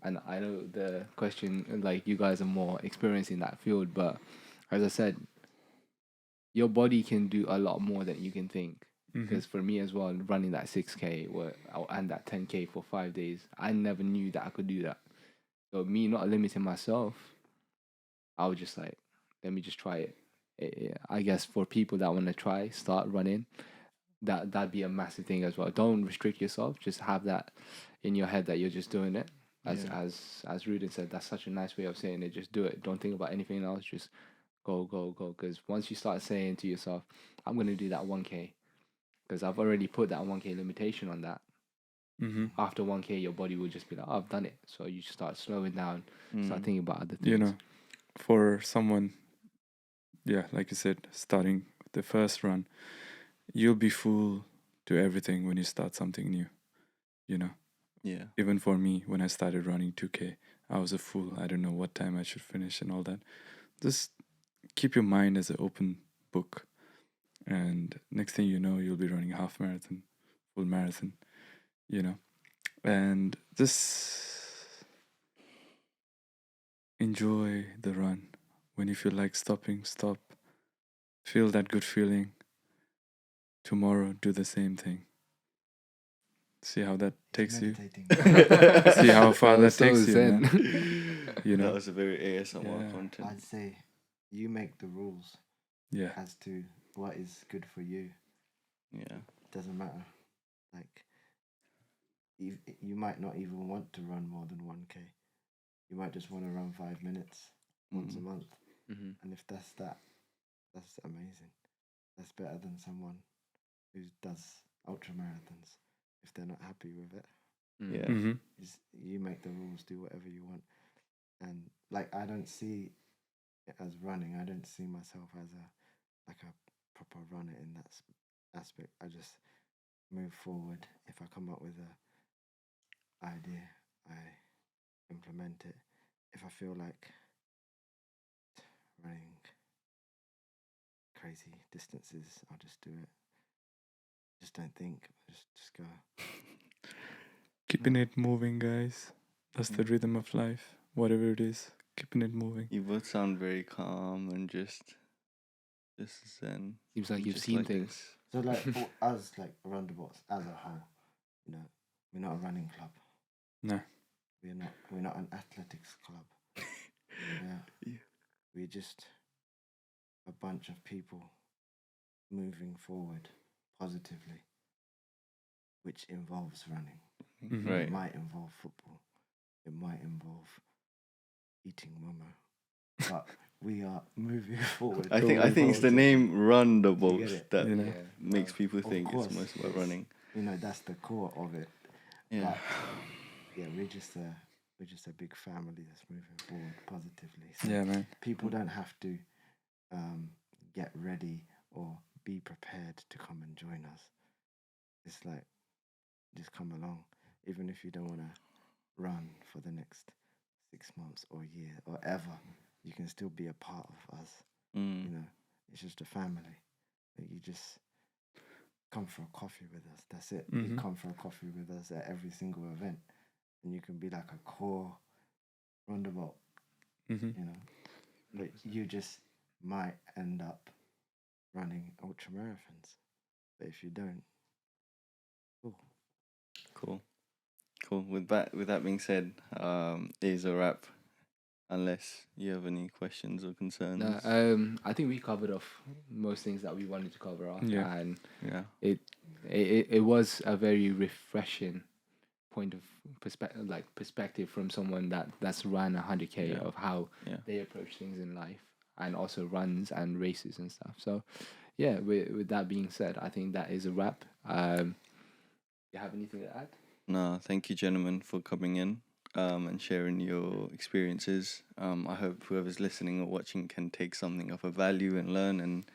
B: And I know the question, like you guys are more experienced in that field, but as I said, your body can do a lot more than you can think. Because for me as well, running that 6K and that 10K for 5 days, I never knew that I could do that. So me not limiting myself, I was just like, let me just try it. I guess for people that want to start running, that'd be a massive thing as well. Don't restrict yourself. Just have that in your head that you're just doing it. As Ruden said, that's such a nice way of saying it. Just do it. Don't think about anything else. Just go. Because once you start saying to yourself, I'm going to do that 1K, because I've already put that 1K limitation on that.
C: Mm-hmm.
B: After 1K, your body will just be like, oh, I've done it. So you just start slowing down, start thinking about other things.
C: You know, for someone, yeah, like you said, starting the first run, you'll be full to everything when you start something new, you know.
A: Yeah.
C: Even for me, when I started running 2K, I was a fool. I don't know what time I should finish and all that. Just keep your mind as an open book. And next thing you know, you'll be running a half marathon, full marathon, you know. And just enjoy the run. When you feel like stopping, stop. Feel that good feeling. Tomorrow, do the same thing. See how that takes you.
D: Meditating.
C: See how far that
B: So
C: takes you,
B: zen.
C: man. You
A: That
C: know?
A: was a very ASMR
C: Yeah.
A: content.
D: I'd say you make the rules
C: Yeah.
D: as to what is good for you.
A: Yeah.
D: Doesn't matter. Like, you might not even want to run more than 1K. You might just want to run 5 minutes once a month.
B: Mhm.
D: And if that's that's amazing. That's better than someone who does ultra marathons if they're not happy with it.
A: Yeah.
C: Mm-hmm.
D: You make the rules, do whatever you want. And like, I don't see it as running. I don't see myself as a proper runner in that aspect. I just move forward. If I come up with a idea, I implement it. If I feel like running crazy distances, I'll just do it. Just don't think. Just go.
C: Keeping it moving, guys. That's the rhythm of life. Whatever it is, keeping it moving.
A: You both sound very calm and just zen.
B: Seems like
A: and
B: you've
A: just
B: seen things.
A: this.
D: So like for us, like Runderbolts as a whole, you know, we're not a running club.
C: No.
D: We're not an athletics club. Yeah. We're just a bunch of people moving forward positively, which involves running.
C: Mhm.
D: It
A: Right.
D: might involve football. It might involve eating momo. But we are moving forward.
A: I think it's the name Runderbolts
D: it?
A: that
C: You know?
B: Yeah.
A: makes people
D: Of
A: think
D: course,
A: it's most about
D: it's-
A: running.
D: You know, that's the core of it.
A: Yeah.
D: But yeah, we're just a big family that's moving forward positively. So
C: Yeah, man.
D: people don't have to get ready or be prepared to come and join us. It's like, just come along. Even if you don't want to run for the next 6 months or year or ever, you can still be a part of us.
A: Mm.
D: You know, it's just a family. You just come for a coffee with us. That's it. You
C: Mhm.
D: come for a coffee with us at every single event, and you can be like a core Runderbolt,
C: Mhm.
D: you know. But you just might end up running ultra marathons. But if you don't, cool.
A: Cool. With that being said, it is a wrap. Unless you have any questions or concerns.
B: No, I think we covered off most things that we wanted to cover off,
C: Yeah.
B: and
A: Yeah.
B: it was a very refreshing point of perspective from someone that's run 100K
A: Yeah.
B: of how
A: Yeah.
B: they approach things in life, and also runs and races and stuff. So yeah, with that being said, I think that is a wrap. You have anything to add?
A: No, thank you, gentlemen, for coming in and sharing your experiences. I hope whoever's listening or watching can take something of a value and learn. And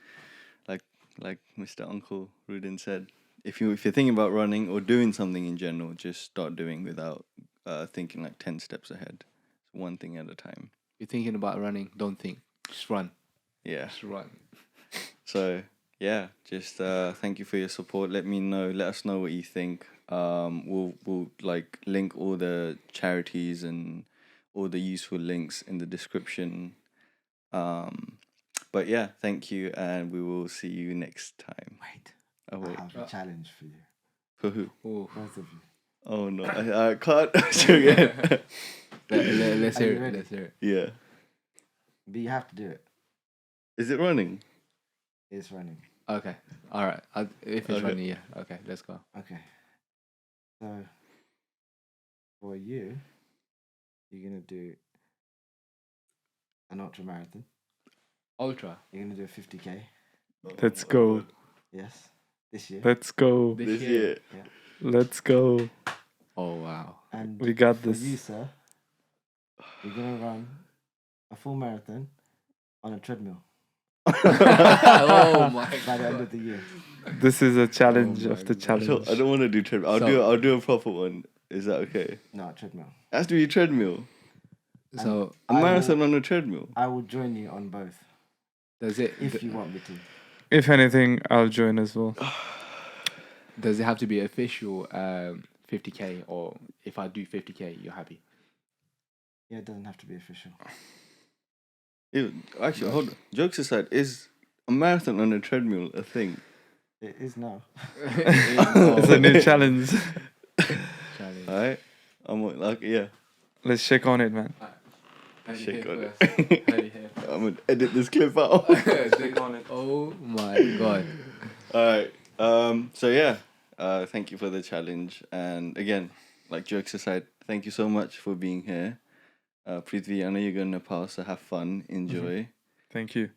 A: like Mr. Uncle Ruden said, if you're thinking about running or doing something in general, just start doing without thinking like 10 steps ahead. It's one thing at a time.
B: You're thinking about running, don't think, just run.
A: Yeah.
B: Just run.
A: So yeah, just thank you for your support. Let us know what you think. We'll like link all the charities and all the useful links in the description. But yeah, thank you, and we will see you next time.
D: Wait,
A: Oh wait,
D: I have a challenge for you,
A: for who?
B: Oh,
D: both of you.
A: Oh no, I can't. Again.
B: let's
D: Are
B: hear
D: you
B: it.
D: ready?
B: Let's hear it.
A: Yeah.
D: But you have to do it.
A: Is it running?
D: It's running.
B: Okay. All right. If it's
A: Okay.
B: running, yeah. Okay, let's go.
D: Okay. So for you, you're gonna do an ultra marathon.
B: Ultra.
D: You're gonna do a 50K.
C: Let's go.
D: Yes, this year.
C: Let's go.
A: This year.
C: Let's go.
B: Oh wow.
D: And
C: We got
D: for
C: this.
D: you, sir, you're gonna run a full marathon on a treadmill
B: Oh my
D: by the end
B: god.
D: of the year.
C: This is a challenge
B: Oh
C: of the
B: my God.
C: challenge.
A: I don't want to do treadmill. I'll do a proper one. Is that okay?
D: No, treadmill.
A: It has to be a treadmill.
B: So
A: A marathon on a treadmill.
D: I will join you on both
B: does it
D: if you want me to.
C: If anything, I'll join as well.
B: does it have to be official 50K, or if I do 50K, you're happy?
D: Yeah, it doesn't have to be official.
A: Actually, hold on. Jokes aside, is a marathon on a treadmill a thing?
D: It is now.
C: It's a new challenge.
B: Challenge.
A: Alright? I'm like, yeah.
C: Let's shake on it, man.
A: Shake on
B: it.
A: it. I'm gonna edit this clip out.
B: Shake on it. Oh my god.
A: Alright. So yeah. Thank you for the challenge. And again, like jokes aside, thank you so much for being here. Prithvi, I know you're going to Nepal, so have fun, enjoy.
C: Thank you.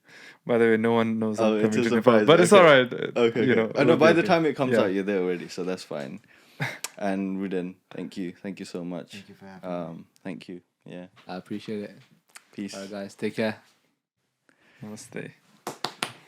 C: By the way, no one knows I'm
A: it's
C: coming
A: a
C: to Nepal,
A: surprise.
C: but it's
A: Okay.
C: alright.
A: Okay.
C: You know,
A: I know
C: it'll
A: by
C: be
A: the
C: okay.
A: time it comes
C: Yeah.
A: out, you're there already, so that's fine. And Ruden, thank you so much.
D: Thank you for having me.
A: Thank you. Yeah.
B: I appreciate it.
A: Peace.
B: Alright guys, take care.
C: Namaste.